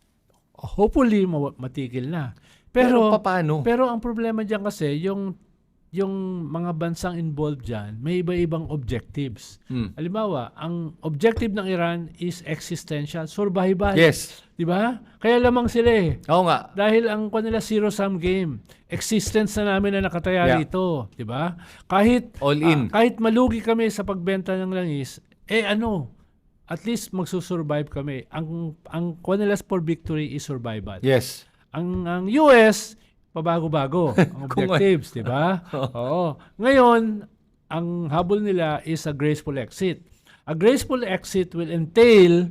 B: Hopefully, matigil na. Pero
A: paano?
B: Pero ang problema diyan kasi, yung mga bansang involved dyan, may iba-ibang objectives. Halimbawa, ang objective ng Iran is existential, survival.
A: Yes.
B: Di ba? Kaya lamang sila
A: Oo nga.
B: Dahil ang kanila zero-sum game. Existence na namin na nakataya dito. Di ba? Kahit
A: all in.
B: Kahit malugi kami sa pagbenta ng langis, at least magsusurvive kami. Ang kanila for victory is survival.
A: Yes.
B: Ang US, pabago-bago ang objectives, di ba? Oo. Ngayon, ang habol nila is a graceful exit. A graceful exit will entail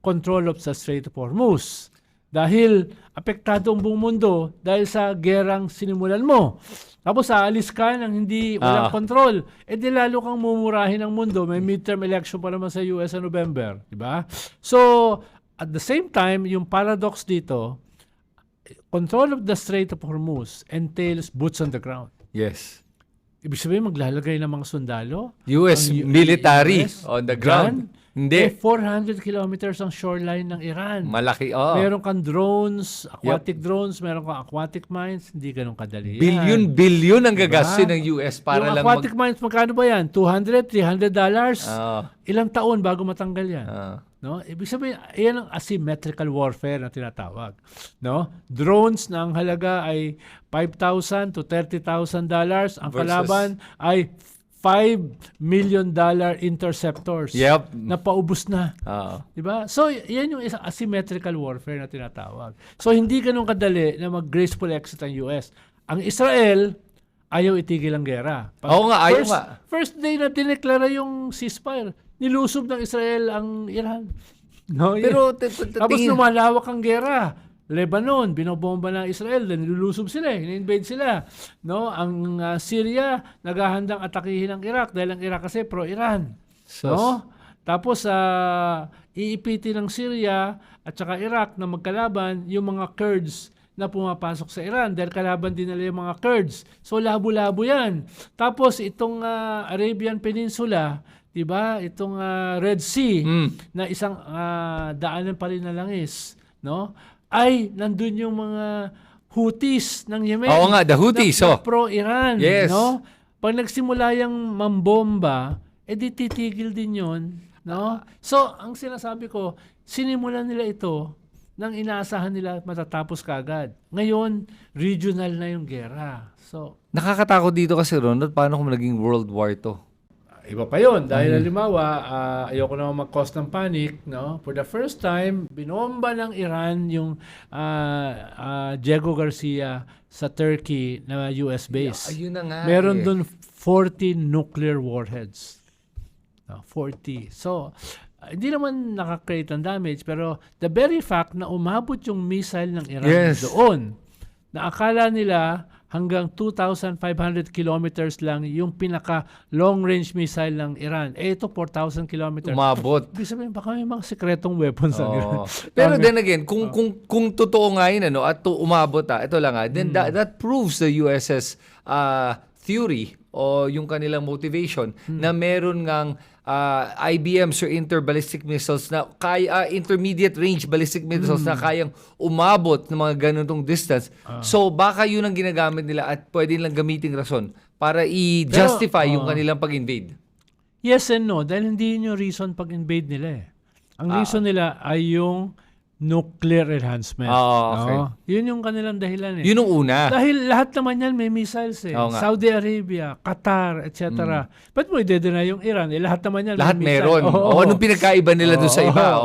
B: control of the Strait of Hormuz. Dahil apektado ang buong mundo dahil sa gerang sinimulan mo. Tapos aalis ka ng walang control. Di lalo kang mumurahin ng mundo. May midterm election pa naman sa US sa November. Di ba? So, at the same time, yung paradox dito, control of the Strait of Hormuz entails boots on the ground.
A: Yes.
B: Ibig sabihin, maglalagay ng mga sundalo.
A: US military on the ground. Hindi.
B: 400 kilometers ang shoreline ng Iran.
A: Malaki. Oh.
B: Meron kang drones, aquatic drones, meron kang aquatic mines, hindi ganun kadali yan.
A: Billion ang gagastos ng US para
B: yung
A: lang
B: aquatic mines, magkano ba yan? $200, $300?
A: Ah.
B: Ilang taon bago matanggal yan?
A: Ah.
B: No? Ibig sabihin, yan ang asymmetrical warfare na tinatawag. No? Drones na ang halaga ay $5,000 to $30,000. Ang
A: Versus-
B: kalaban ay $5 million interceptors
A: Yep.
B: na paubos na.
A: Ah.
B: Diba? So, yan yung isang asymmetrical warfare na tinatawag. So, hindi ganun kadali na mag-graceful exit ang US. Ang Israel, ayaw itigil ang gera.
A: Oo nga, ayaw nga.
B: First day na dineklara yung ceasefire, nilusob ng Israel ang Iran. No,
A: Pero
B: tapos
A: tingin,
B: lumalawak ang gera. Lebanon, binobomba ng Israel, then nilulusob sila, in-invade sila. No, ang Syria naghahandang atakihin ang Iraq dahil ang Iraq kasi pro-Iran. No? Tapos iipitin ng Syria at saka Iraq na magkalaban yung mga Kurds na pumapasok sa Iran dahil kalaban din nila yung mga Kurds. So labo-labo 'yan. Tapos itong Arabian Peninsula, 'di ba? Itong Red Sea na isang daanan pa rin na langis, no? Ay nandun yung mga Houthis ng Yemen.
A: Oo nga, the Houthis,
B: na pro-Iran,
A: Yes.
B: no? Pag nagsimula yung mambomba, di titigil din 'yon, no? So, ang sinasabi ko, sinimulan nila ito nang inaasahan nila matatapos kaagad. Ngayon, regional na yung gera. So,
A: nakakatakot dito kasi, Ronald, paano kung naging World War to?
B: iba pa yon dahil halimbawa, ayoko naman mag-cause ng panic, no? For the first time, binomba ng Iran yung Diego Garcia sa Turkey na US base.
A: Ayun na nga.
B: Meron dun 40 nuclear warheads. 40. So, hindi naman nakakreate ng damage, pero the very fact na umabot yung missile ng Iran doon, na akala nila hanggang 2,500 kilometers lang yung pinaka long-range missile ng Iran. Ito 4,000 kilometers.
A: Umabot.
B: Ibig sabihin, baka may mga sekretong weapons ang Iran.
A: Pero then again, kung totoo nga yun, at umabot, ito lang then that proves the US's theory o yung kanilang motivation na meron ngang IBMs or interballistic missiles na intermediate range ballistic missiles na kayang umabot ng mga ganitong distance. So baka yun ang ginagamit nila at pwede nilang gamiting rason para i-justify yung kanilang pag-invade.
B: Yes and no, dahil hindi yun yung reason pag-invade nila eh. Ang reason nila ay yung nuclear enhancement.
A: Okay.
B: No? Yun yung kanilang dahilan eh.
A: Yun ang una.
B: Dahil lahat naman yan may missiles eh.
A: Oo nga.
B: Saudi Arabia, Qatar, etc. Ba't mo i-deny yung Iran? Lahat naman yan
A: Lahat
B: may missile.
A: meron. Anong pinagkaiba nila doon sa iba?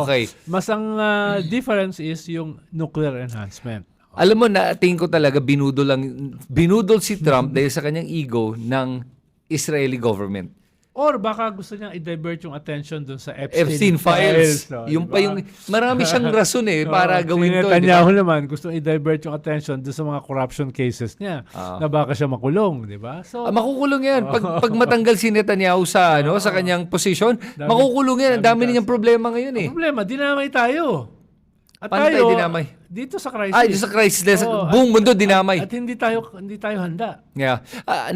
A: Okay.
B: Mas ang difference is yung nuclear enhancement.
A: Alam mo, tingin ko talaga binudol si Trump dahil sa kanyang ego ng Israeli government.
B: Or baka gusto niya i-divert yung attention dun sa
A: Epstein files.
B: No,
A: Yung
B: diba?
A: pa yung marami siyang rason para gawin to.
B: Si Netanyahu naman gusto i-divert yung attention dun sa mga corruption cases niya na baka siya makulong, di ba? So
A: makukulong yan. Pag matanggal si Netanyahu sa sa kanyang position, makukulong yan. Ang dami niyang problema ngayon eh.
B: problema, dinamay tayo. At
A: Paano tayo
B: tayo,
A: dinamay?
B: dito sa crisis.
A: Dito sa crisis. Buong mundo dinamay.
B: At hindi tayo handa.
A: Yeah.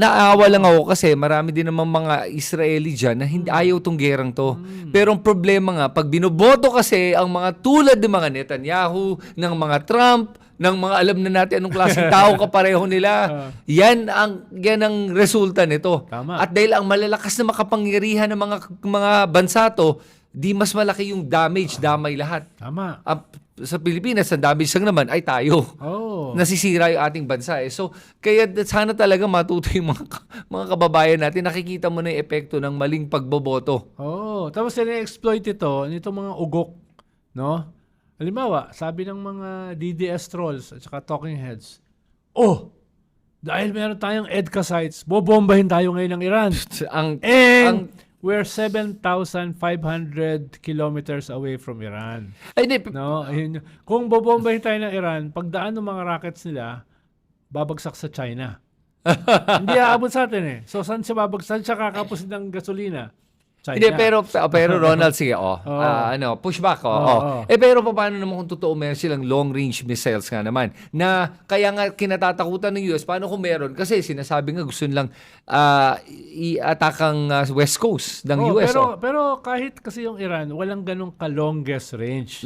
A: Naawa lang ako kasi marami din naman mga Israeli dyan na hindi ayaw tong gerang to. Pero ang problema nga, pag binoboto kasi ang mga tulad ng mga Netanyahu, ng mga Trump, ng mga alam na natin anong klaseng tao kapareho nila, yan ang resulta nito.
B: Tama.
A: At dahil ang malalakas na makapangyarihan ng mga bansa to, di mas malaki yung damage, damay lahat.
B: Tama.
A: Sa Pilipinas, ang damage lang naman ay tayo. Nasisira yung ating bansa. So, kaya sana talaga matuto yung mga kababayan natin. Nakikita mo na yung epekto ng maling pagboboto.
B: Tapos sila-exploit ito, nitong mga ugok, no? Halimbawa, sabi ng mga DDS trolls at saka talking heads, dahil meron tayong EDCA sites, bobombahin tayo ngayon ng Iran. We're 7,500 kilometers away from Iran. No, ayun. Kung bobombahin tayo ng Iran, pagdaan ng mga rockets nila, babagsak sa China. Hindi aabot sa atin eh. So, saan siya babagsak? Saan siya kakapusin ng gasolina? China.
A: Hindi, pero Ronald, sige, pushback, pero paano naman kung totoo meron silang long-range missiles nga naman, na kaya nga kinatatakutan ng US, paano kung meron? Kasi sinasabi nga gusto nilang i-attack ang West Coast ng US.
B: Pero kahit kasi yung Iran, walang ganong ka-longest range.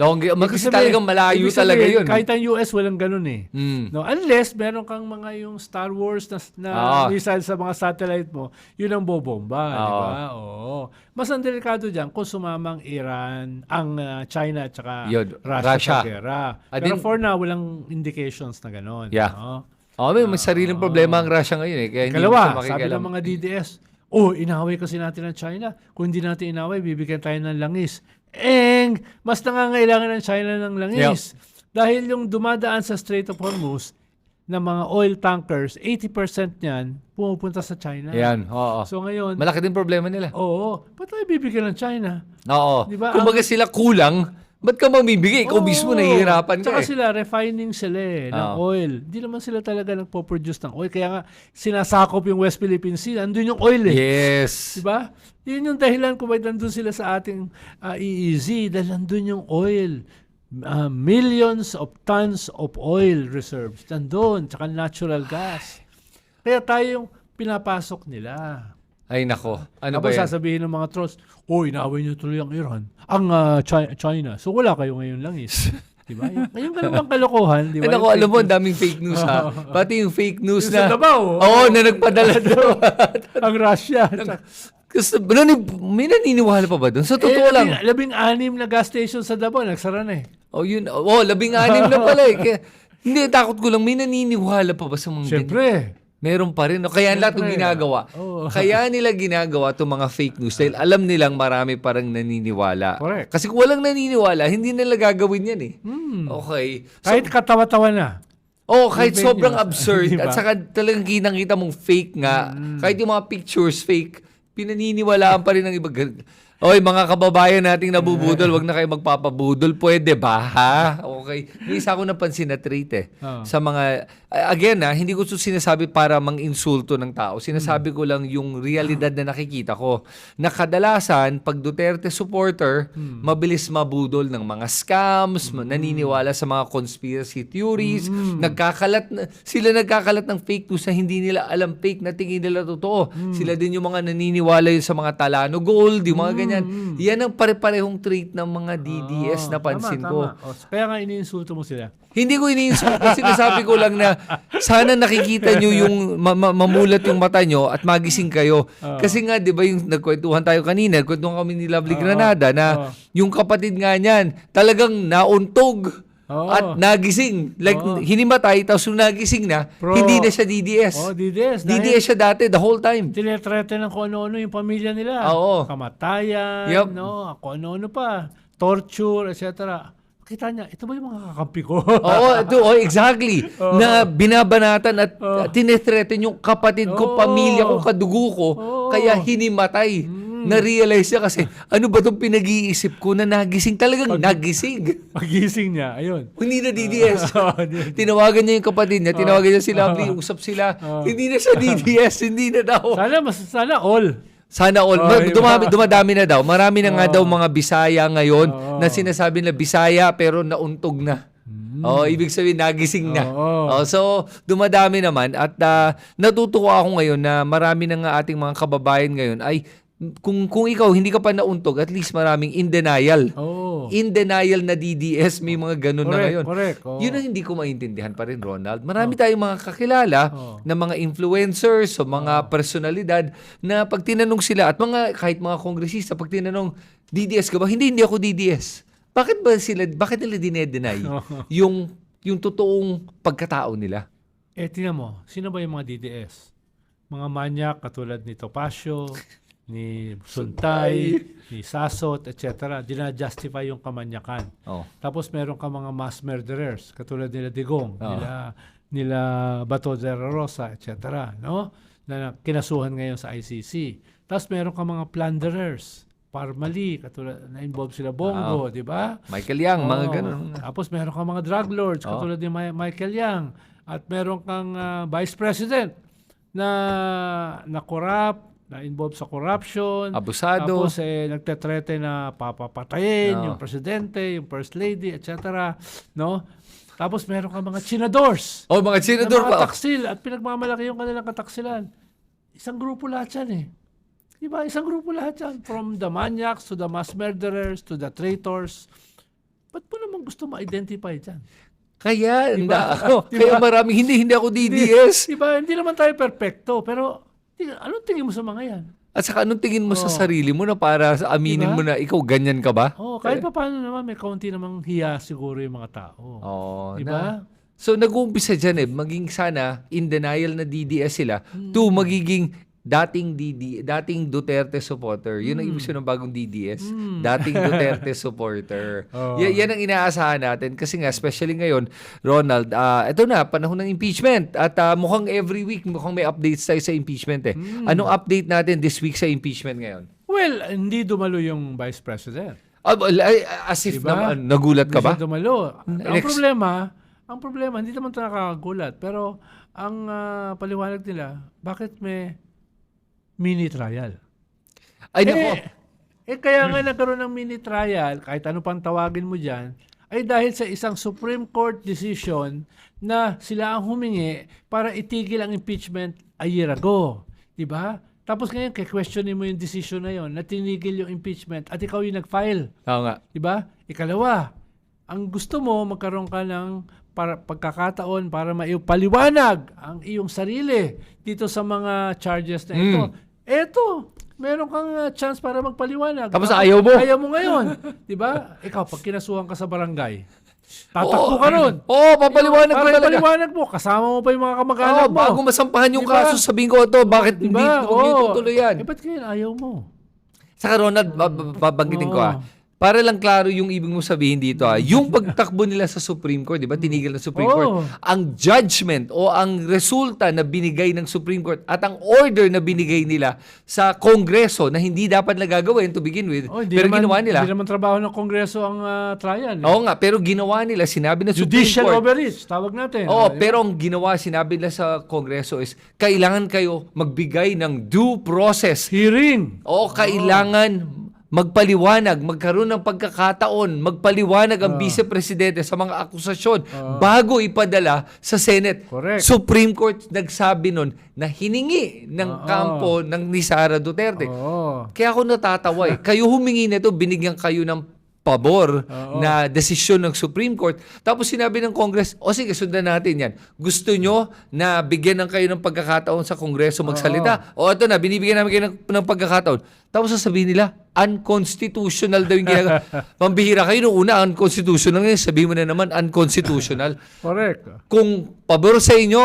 A: Kasi talagang malayo talaga yun.
B: Kahit ang US, walang ganon eh.
A: Mm.
B: No, unless meron kang mga yung Star Wars na missile sa mga satellite mo, yun ang bobomba, di ba? Oo. Mas ang delikado dyan kung sumamang Iran, ang China at saka Russia sa gera. Pero for now, walang indications na gano'n.
A: Yeah.
B: No?
A: May sariling problema ang Russia ngayon eh. Kaya
B: Kalawa, sabi ng mga DDS, inaway kasi natin ang China. Kung hindi natin inaway, bibigyan tayo ng langis. Mas nangangailangan ng China ng langis. Dahil yung dumadaan sa Strait of Hormuz, na mga oil tankers, 80% niyan pumupunta sa China.
A: Yan, oo.
B: So ngayon,
A: malaki din problema nila.
B: Oo. Ba't tayo bibigyan ng China?
A: Oo.
B: Diba,
A: kumbaga sila kulang, ba't ka mamibigay? Ikaw mismo nahihirapan ka
B: Tsaka sila, refining sila ng oil. Hindi naman sila talaga nagpo-produce ng oil. Kaya nga, sinasakop yung West Philippine Sea. Andun yung oil eh.
A: Yes.
B: Diba? Yun yung dahilan kung ba't nandun sila sa ating EEZ. Dahil nandun yung oil. Millions of tons of oil reserves nandun, tsaka natural gas. Kaya tayo yung pinapasok nila.
A: Ay nako, ano ba
B: Tapos
A: yan?
B: sasabihin ng mga trolls, inaaway niyo tuloy ang Iran, ang China. So wala kayo ngayon langis. Diba? Yung ganun kalokohan, diba?
A: Ay nako, alam mo, ang daming fake news ha. Pati yung fake news na,
B: sa Davao.
A: na nagpadala daw.
B: Ang Russia.
A: Kasi, may naniniwala pa ba doon? Sa totoo lang.
B: 16 na gas station sa Davao, nagsara na eh.
A: 16 na pala eh. Kaya, hindi, takot ko lang, may naniniwala pa ba sa mga
B: Siyempre.
A: Meron pa rin. No? Kaya lahat ng ginagawa. Kaya nila ginagawa itong mga fake news dahil alam nilang marami parang naniniwala.
B: Correct.
A: Kasi kung walang naniniwala, hindi nila gagawin yan eh. Okay. So,
B: Kahit katawa-tawa na.
A: kahit
B: Fake
A: sobrang
B: news.
A: absurd
B: Diba?
A: at saka talagang kinakita mong fake nga, kahit yung mga pictures fake, pinaniniwalaan pa rin ng iba. Oy, mga kababayan nating nabubudol, wag na kayo magpapabudol. Pwede ba, ha? Okay. May isa ko napansin na trait eh. Sa mga, again hindi ko sinasabi para mang-insulto ng tao. Sinasabi ko lang yung realidad na nakikita ko. Na kadalasan, pag Duterte supporter, mabilis mabudol ng mga scams, naniniwala sa mga conspiracy theories, sila nagkakalat ng fake news na hindi nila alam fake na tingin nila totoo. Sila din yung mga naniniwala yun sa mga Talano Gold, yung mga ganyan. Yan ang pare-parehong trait ng mga DDS na pansin ko.
B: Kaya nga iniinsulto mo sila.
A: Hindi ko iniinsulto. Sinasabi ko lang na sana nakikita nyo yung mamulat yung mata nyo at magising kayo. Kasi nga, di ba yung nagkwentuhan tayo kanina, nagkwentuhan kami ni Lovely Granada na yung kapatid nga niyan talagang nauntog. At nagising. Like, hinimatay, tapos nung nagising na, hindi na siya DDS.
B: DDS.
A: DDS siya dati, the whole time.
B: Tinetrete ng kung ano-ano yung pamilya nila. Kamatayan, kung ano-ano pa. Torture, etc. Kita niya, ito ba yung mga kakampi ko?
A: Exactly. Na binabanatan at tinetreten yung kapatid ko, pamilya ko, kadugo ko, kaya hinimatay. Na-realize niya kasi, ano ba itong pinag-iisip ko na nagising? Talagang nagising.
B: Pagising niya, ayun.
A: Hindi na DDS. Tinawagan niya yung kapatid niya, tinawagan niya si Lovely, usap sila. Hindi na siya DDS, hindi na daw.
B: Sana all.
A: Sana all. Dumadami na daw. Marami na nga daw mga Bisaya ngayon na sinasabi na Bisaya pero nauntog na. Ibig sabihin nagising na. So, dumadami naman at natutuwa ako ngayon na marami na nga ating mga kababayan ngayon ay kung ikaw hindi ka pa nauntog, at least maraming in denial. In denial na DDS, may mga ganun na ngayon.
B: Correct.
A: Yun ang hindi ko maintindihan pa rin, Ronald. Marami tayong mga kakilala na mga influencers o mga personalidad na pag tinanong sila at kahit mga kongresista, pag tinanong, DDS ka ba? Hindi ako DDS. Bakit nila dinedenay yung totoong pagkatao nila?
B: Tingnan mo, sino ba yung mga DDS? Mga manyak katulad ni Topacio, ni Suntay, ni Sasot, etc. Dina-justify yung kamanyakan. Tapos meron ka mga mass murderers, katulad nila Digong, nila Bato de la Rosa, etc. No? Na kinasuhan ngayon sa ICC. Tapos meron ka mga plunderers, Parmali, katulad na involved sila Bongo, di ba?
A: Michael Yang, mga ganun.
B: Tapos meron ka mga drug lords, katulad ni Michael Yang. At meron kang vice president na corrupt, na involved sa corruption.
A: Abusado.
B: Tapos nagtetrete na papapatayin
A: No.
B: yung presidente, yung first lady, etc. No? Tapos meron ka mga chinadors.
A: Oh, mga senador
B: Na mga
A: pa.
B: taksil at pinagmamalaki yung kanilang kataksilan. Isang grupo lahat yan eh. Diba? Isang grupo lahat yan. From the maniacs to the mass murderers to the traitors. Ba't mo naman gusto ma-identify dyan?
A: Kaya,
B: Diba?
A: kaya maraming hindi ako DDS.
B: Diba? Hindi naman tayo perfecto. Pero anong tingin mo sa mga yan?
A: At saka anong tingin mo sa sarili mo na para aminin
B: Diba?
A: mo na ikaw ganyan ka ba?
B: Kahit pa paano naman, may kaunti namang hiya siguro yung mga tao. Diba?
A: So nag-uumpisa dyan maging sana in denial na DDS sila to magiging dating Duterte supporter. Yun ang ibig sabihin ng bagong DDS. Dating Duterte supporter. Yan ang inaasahan natin kasi nga especially ngayon, Ronald, ito na panahon ng impeachment at mukhang every week mukhang may updates tayo sa impeachment Anong update natin this week sa impeachment ngayon?
B: Well, hindi dumalo yung Vice President.
A: As if
B: Diba?
A: nagulat ka ba?
B: Hindi siya dumalo.
A: Next.
B: Ang problema, hindi naman ito nakakagulat. Pero ang paliwanag nila, bakit may mini trial?
A: Ay, nako.
B: Kaya nga nagkaroon ng mini trial, kahit ano pang tawagin mo dyan, ay dahil sa isang Supreme Court decision na sila ang humingi para itigil ang impeachment a year ago. Diba? Tapos ngayon, questionin mo yung decision na yon na tinigil yung impeachment at ikaw yung nag-file.
A: Oo nga.
B: Diba? Ikalawa, ang gusto mo, magkaroon ka ng pagkakataon para maipaliwanag ang iyong sarili dito sa mga charges na ito. Eto, meron kang chance para magpaliwanag.
A: Tapos ayaw mo.
B: Ayaw mo ngayon. Diba? Ikaw, pag kinasuhan ka sa barangay, tatakbo ka ron.
A: Papaliwanag ko
B: Para
A: talaga.
B: ipaliwanag mo, kasama mo pa yung mga kamag-anak mo.
A: Bago masampahan yung
B: Diba?
A: kaso, sabihin ko ito, bakit hindi tutuloy yan?
B: Ba't kaya ayaw mo?
A: Saka Ronald, babanggitin ko para lang klaro yung ibig mo sabihin dito yung pagtakbo nila sa Supreme Court, di ba? Tinigil ng Supreme Court. Ang judgment o ang resulta na binigay ng Supreme Court at ang order na binigay nila sa Kongreso na hindi dapat na gagawin to begin with, pero ginawa nila.
B: Hindi naman trabaho ng Kongreso ang trial.
A: Oo nga, pero ginawa nila, sinabi ng Supreme
B: Judicial
A: Court.
B: overreach, tawag natin.
A: Pero ang ginawa, sinabi nila sa Kongreso is, kailangan kayo magbigay ng due process.
B: Hearing.
A: Kailangan magpaliwanag, magkaroon ng pagkakataon, magpaliwanag ang Vice-Presidente sa mga akusasyon bago ipadala sa Senate.
B: Correct.
A: Supreme Court nagsabi nun na hiningi ng kampo ng ni Sara Duterte. Kaya ako natatawa Kayo humingi nito, binigyan kayo ng pabor na desisyon ng Supreme Court. Tapos sinabi ng Congress, sige, sundan natin yan. Gusto nyo na bigyan ng kayo ng pagkakataon sa Kongreso magsalita? Ito na, binibigyan namin kayo ng pagkakataon. Tapos sasabihin nila, unconstitutional daw yung ginagawa. Pambihira kayo nung una, unconstitutional. Ngayon, sabihin mo na naman, unconstitutional.
B: Correct.
A: Kung pabor sa inyo,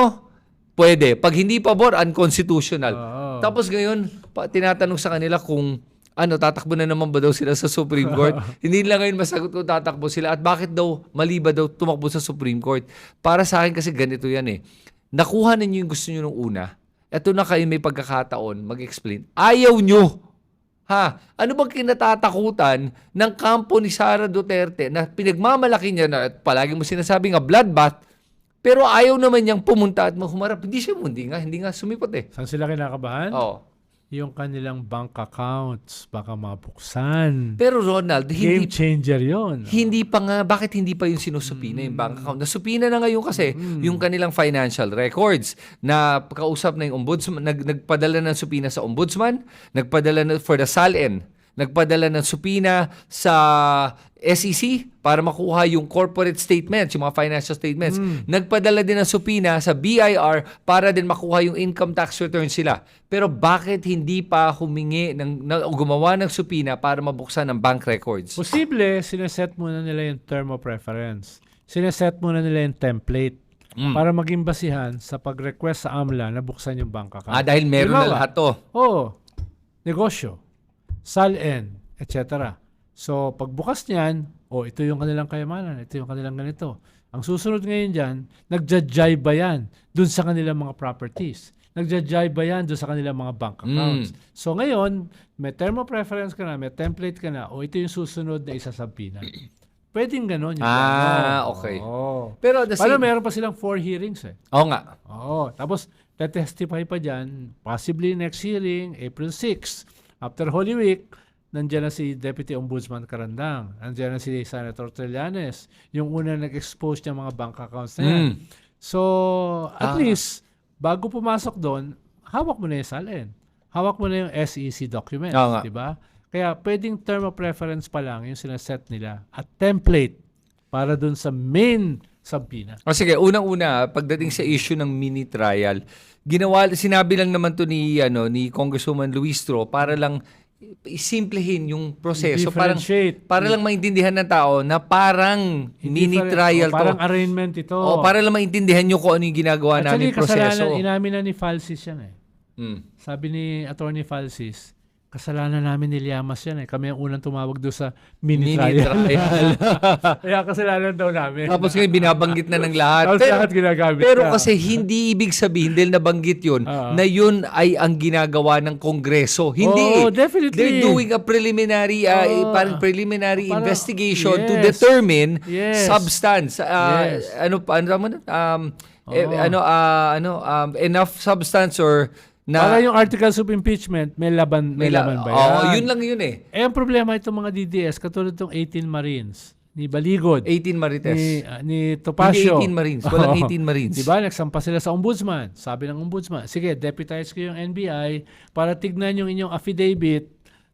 A: pwede. Pag hindi pabor, unconstitutional. Tapos ngayon, tinatanong sa kanila kung tatakbo na naman ba daw sila sa Supreme Court? Hindi lang ngayon masagot kung tatakbo sila at bakit daw, mali ba daw tumakbo sa Supreme Court? Para sa akin kasi ganito yan Nakuha ninyo yung gusto nyo nung una. Eto na kayo may pagkakataon, mag-explain. Ayaw nyo! Ano bang kinatatakutan ng kampo ni Sara Duterte na pinagmamalaki niya na at palagi mo sinasabi nga bloodbath, pero ayaw naman niyang pumunta at humarap. Hindi siya hindi nga sumipat
B: Saan sila kinakabahan? Yung kanilang bank accounts baka mabuksan.
A: Pero Ronald,
B: Game changer yun.
A: Hindi pa nga, bakit hindi pa yung sinusupina yung bank account? Nasupina na ngayon kasi yung kanilang financial records na kausap na yung ombudsman, nagpadala ng supina sa ombudsman, nagpadala na for the SALN, nagpadala ng supina sa SEC para makuha yung corporate statements, yung mga financial statements. Nagpadala din ng supina sa BIR para din makuha yung income tax returns sila. Pero bakit hindi pa humingi o gumawa ng supina para mabuksan ng bank records?
B: Posible, sineset muna nila yung term of reference. Sineset muna nila yung template para maging basihan sa pag-request sa AMLA na buksan yung bank account.
A: Dahil meron na lahat to.
B: Negosyo, SALN, etc. So, pagbukas niyan, ito yung kanilang kayamanan, ito yung kanilang ganito. Ang susunod ngayon dyan, nagja-jive ba yan dun sa kanilang mga properties? Nagja-jive ba yan dun sa kanilang mga bank accounts? So, ngayon, may term of reference ka na, may template ka na, ito yung susunod na isasabihin. Pwedeng ganon.
A: Okay. Pero
B: Meron pa silang 4 hearings
A: Oo nga.
B: Tapos, Testify pa dyan, possibly next hearing, April 6. After Holy Week, nandiyan na si Deputy Ombudsman Carandang, nandiyan na si Senator Trillanes, yung una nag-expose ng mga bank accounts na yan. So, at least, bago pumasok doon, hawak mo na yung SALN. Hawak mo na yung SEC documents, di ba? Kaya pwedeng term of reference pa lang yung sinaset nila at template para doon sa main subpoena.
A: O sige, unang-una, pagdating sa issue ng mini trial, sinabi lang naman to ni Congresswoman Luis Tro para lang isimplehin yung proseso, para lang maintindihan ng tao na parang mini trial to.
B: Parang arraignment ito.
A: O para lang maintindihan nyo kung ano yung ginagawa namin proseso.
B: Kasalanan, inamin na ni Falsis yan eh. Sabi ni Attorney Falsis, kasalanan namin ni Llamas yan eh. Kami ang unang tumawag doon sa mini trial. Kaya kasalanan daw namin.
A: Tapos ngayon binabanggit na ng lahat.
B: Lahat ginagamit
A: pero kasi hindi ibig sabihin dahil nabanggit yun, na yun ay ang ginagawa ng Kongreso. Hindi.
B: Definitely.
A: They're doing a preliminary investigation to determine substance. Enough substance or
B: para yung articles of impeachment, may laban ba yan?
A: Yun lang yun eh.
B: Ang problema itong mga DDS, katulad itong 18 Marines, ni Baligod,
A: 18 Marites.
B: Ni Topacio.
A: Hindi 18 Marines. Walang 18 Marines.
B: Diba? Nagsampa sila sa Ombudsman. Sabi ng Ombudsman, sige, deputize ko yung NBI para tignan yung inyong affidavit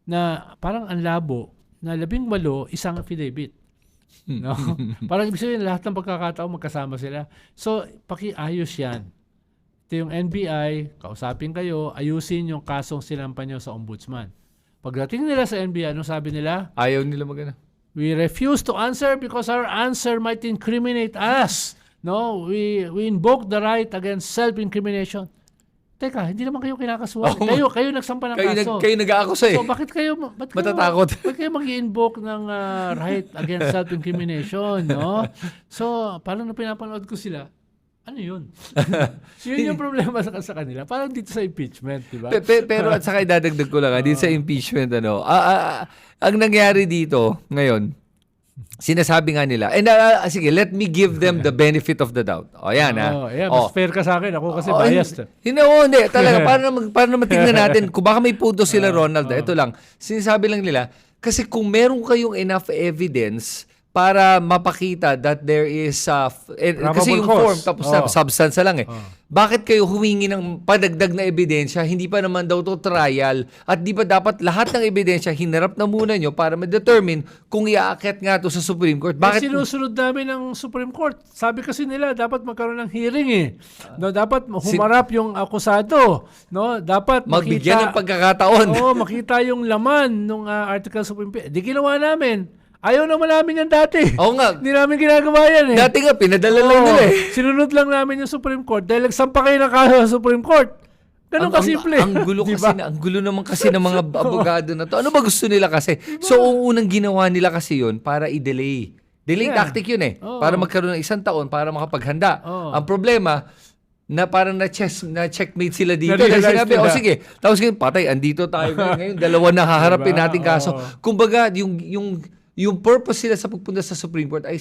B: na parang ang labo na 18 isang affidavit. No? Parang ibig sabihin, lahat ng pagkakataon magkasama sila. So, pakiayos yan. Ito yung NBI, kausapin kayo, ayusin yung kasong sinampan nyo sa Ombudsman. Pagdating nila sa NBI, anong sabi nila?
A: Ayaw nila magana.
B: We refuse to answer because our answer might incriminate us. No, we invoke the right against self-incrimination. Teka, hindi naman kayo kinakasuhan. Kayo nagsampa ng kaso.
A: Kayo nag-aakusa eh.
B: So bakit kayo
A: matatakot?
B: Bakit kayo mag-invoke ng right against self-incrimination, no? So, parang na pinapanood ko sila, ano yun? Yun yung problema sa kanila. Parang dito sa impeachment, di ba?
A: Pero at saka idadagdag ko lang, dito sa impeachment, ang nangyari dito ngayon, sinasabi nga nila, and sige, let me give them the benefit of the doubt. Yan
B: mas fair ka sa akin. Ako kasi biased.
A: Hindi. Talaga, para na matignan natin, kung baka may punto sila, Ronald, ito lang, sinasabi lang nila, kasi kung meron kayong enough evidence para mapakita that there is kasi yung form tapos substance lang eh. Bakit kayo humingi ng padagdag na ebidensya? Hindi pa naman daw to trial at di ba dapat lahat ng ebidensya hinarap na muna nyo para ma-determine kung iaakyat nga to sa Supreme Court? Bakit
B: sinusunod namin ng Supreme Court? Sabi kasi nila dapat magkaroon ng hearing eh. No, dapat humarap yung akusado, no? Dapat
A: magbigyan ng pagkakataon.
B: Makita yung laman ng articles of impeachment. Di ginawa namin. Ayaw naman namin yan dati.
A: Oo nga.
B: Hindi namin ginagawa yan eh.
A: Dati nga, pinadala lang nila eh.
B: Sinunod lang namin yung Supreme Court dahil nagsampa kayo ng kaso sa Supreme Court. Ganun kasimple.
A: Ang gulo diba? Kasi ang gulo naman kasi ng mga abogado na to. Ano ba gusto nila kasi? Diba? So, unang ginawa nila kasi yun para i-delay. Delay tactic yun eh. Para magkaroon ng 1 taon para makapaghanda. Ang problema, na parang na-checkmate sila dito. Dahil sinabi, sige, tapos ngayon, patay, andito tayo ngayon. Dalawa na haharapin natin kaso. Kumbaga, yung purpose sila sa pagpunta sa Supreme Court ay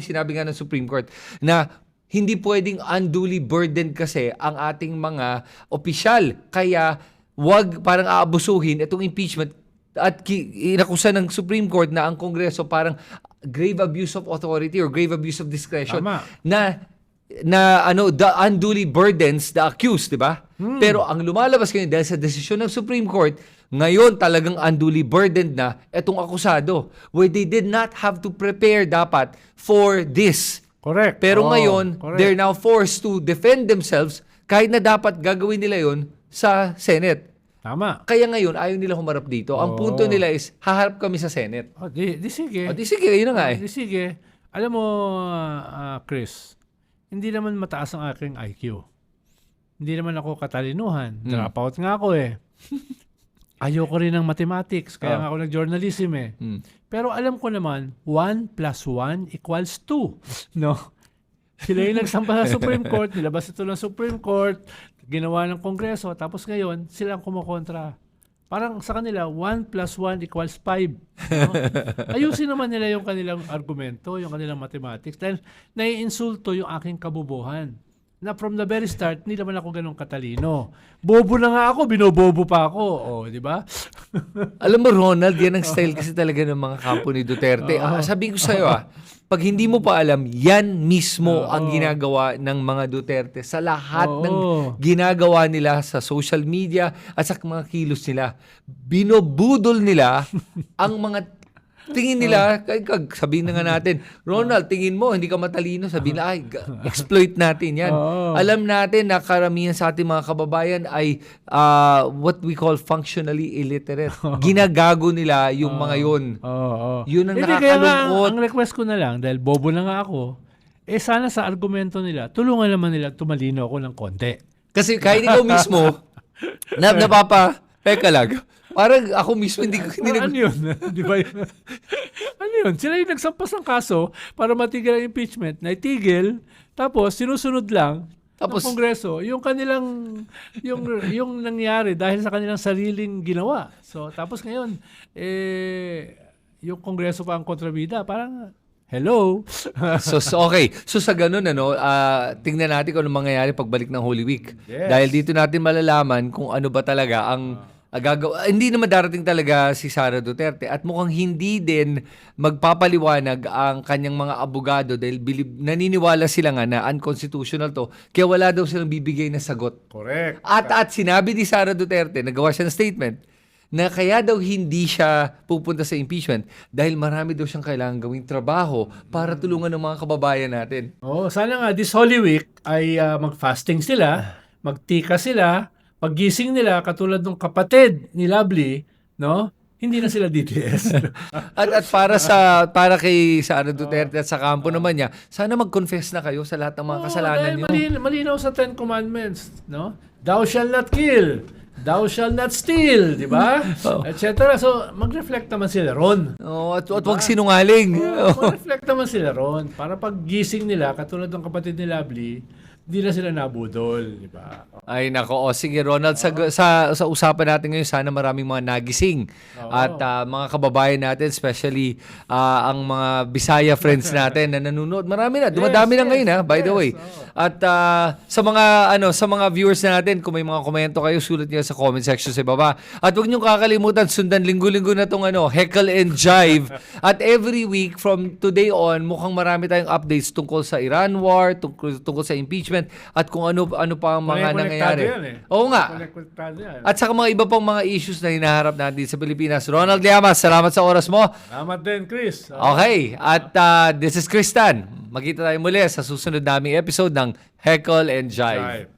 A: sinabi nga ng Supreme Court na hindi pwedeng unduly burdened kasi ang ating mga opisyal. Kaya wag parang aabusuhin itong impeachment at inakusa ng Supreme Court na ang Kongreso parang grave abuse of authority or grave abuse of discretion.
B: Tama.
A: The unduly burdens the accused, di ba? Pero ang lumalabas ngayon dahil sa desisyon ng Supreme Court, ngayon talagang unduly burdened na itong akusado where they did not have to prepare dapat for this.
B: Correct.
A: Pero ngayon, they're now forced to defend themselves kahit na dapat gagawin nila yon sa Senate.
B: Tama.
A: Kaya ngayon, ayaw nila humarap dito. Ang punto nila is, haharap kami sa Senate.
B: Di sige.
A: Di sige, yun na nga eh.
B: Di sige. Alam mo, Chris, hindi naman mataas ang aking IQ. Hindi naman ako katalinuhan. Dropout nga ako eh. Ayoko rin ng mathematics, kaya nga ako nag-journalism eh. Pero alam ko naman, 1 + 1 = 2. No? Sila yung nagsampa sa Supreme Court, nilabas ito ng Supreme Court, ginawa ng Kongreso, tapos ngayon, sila ang kumukontra. Parang sa kanila, 1 + 1 = 5. No? Ayusin naman nila yung kanilang argumento, yung kanilang mathematics, dahil naiinsulto yung aking kabubuhan. na from the very start, hindi naman ako ganun katalino. Bobo na nga ako, binobobo pa ako. Di ba?
A: Alam mo, Ronald, yan ang style kasi talaga ng mga kampo ni Duterte. Sabihin ko sa'yo, pag hindi mo pa alam, yan mismo ang ginagawa ng mga Duterte sa lahat ng ginagawa nila sa social media at sa mga kilos nila. Binobudol nila ang mga tingin nila, sabihin na nga natin, Ronald, tingin mo, hindi ka matalino. Sabihin na, exploit natin yan. Alam natin na karamihan sa ating mga kababayan ay what we call functionally illiterate. Ginagago nila yung mga yun. Yun ang
B: Hindi, kaya nga,
A: nakakalungkot.
B: ang request ko na lang, dahil bobo na nga ako, sana sa argumento nila, tulungan naman nila tumalino ako ng konti.
A: Kasi kahit ikaw mismo, teka lang, parang ako mismo
B: Ano yun? Di ba yun? Ano yun? Sila yung nagsampas ng kaso para matigil ang impeachment, naitigil, tapos sinusunod lang ng Kongreso yung kanilang yung nangyari dahil sa kanilang sariling ginawa. So tapos ngayon yung Kongreso pa ang kontrabida, parang hello.
A: So okay. So sa ganun, tingnan natin kung ano mangyayari pagbalik ng Holy Week.
B: Yes.
A: Dahil dito natin malalaman kung ano ba talaga ang hindi naman darating talaga si Sara Duterte at mukhang hindi din magpapaliwanag ang kanyang mga abogado dahil naniniwala sila nga na unconstitutional to kaya wala daw silang bibigay na sagot.
B: Correct.
A: At sinabi ni Sara Duterte, nagawa siya ng statement na kaya daw hindi siya pupunta sa impeachment dahil marami daw siyang kailangan gawing trabaho para tulungan ng mga kababayan natin.
B: Sana nga this Holy Week ay mag-fasting sila, magtika sila, paggising nila katulad ng kapatid ni Lovely, no? Hindi na sila DDS.
A: at para kay Sara Duterte at sa kampo naman niya, sana mag-confess na kayo sa lahat ng mga kasalanan niyo.
B: Malinaw sa Ten Commandments, no? Thou shall not kill. Thou shall not steal, di ba? Etc. So, mag-reflect naman sila ron.
A: At wag sinungaling.
B: Mag-reflect naman sila ron. Para paggising nila, katulad ng kapatid ni Lovely, hindi na sila nabudol, di ba?
A: Ay nako, sige Ronald, sa usapan natin ngayon, sana maraming mga nagising at mga kababayan natin, especially ang mga Bisaya friends natin na nanonood. Marami na, dumadami na ngayon by the way. At sa mga viewers natin, kung may mga komento kayo, sulat niyo sa comment section sa baba. At huwag niyo kakalimutan sundan linggo-linggo na tong Heckle and Jive. At every week from today on, mukhang marami tayong updates tungkol sa Iran war, tungkol sa impeachment at kung ano pa ang mga nangyayari. Oo nga. At saka mga iba pang mga issues na hinaharap natin sa Pilipinas. Ronald Llamas, salamat sa oras mo.
B: Salamat din, Chris.
A: Okay. At this is Chris Tan. Magkita tayo muli sa susunod naming episode ng Heckle and Jive.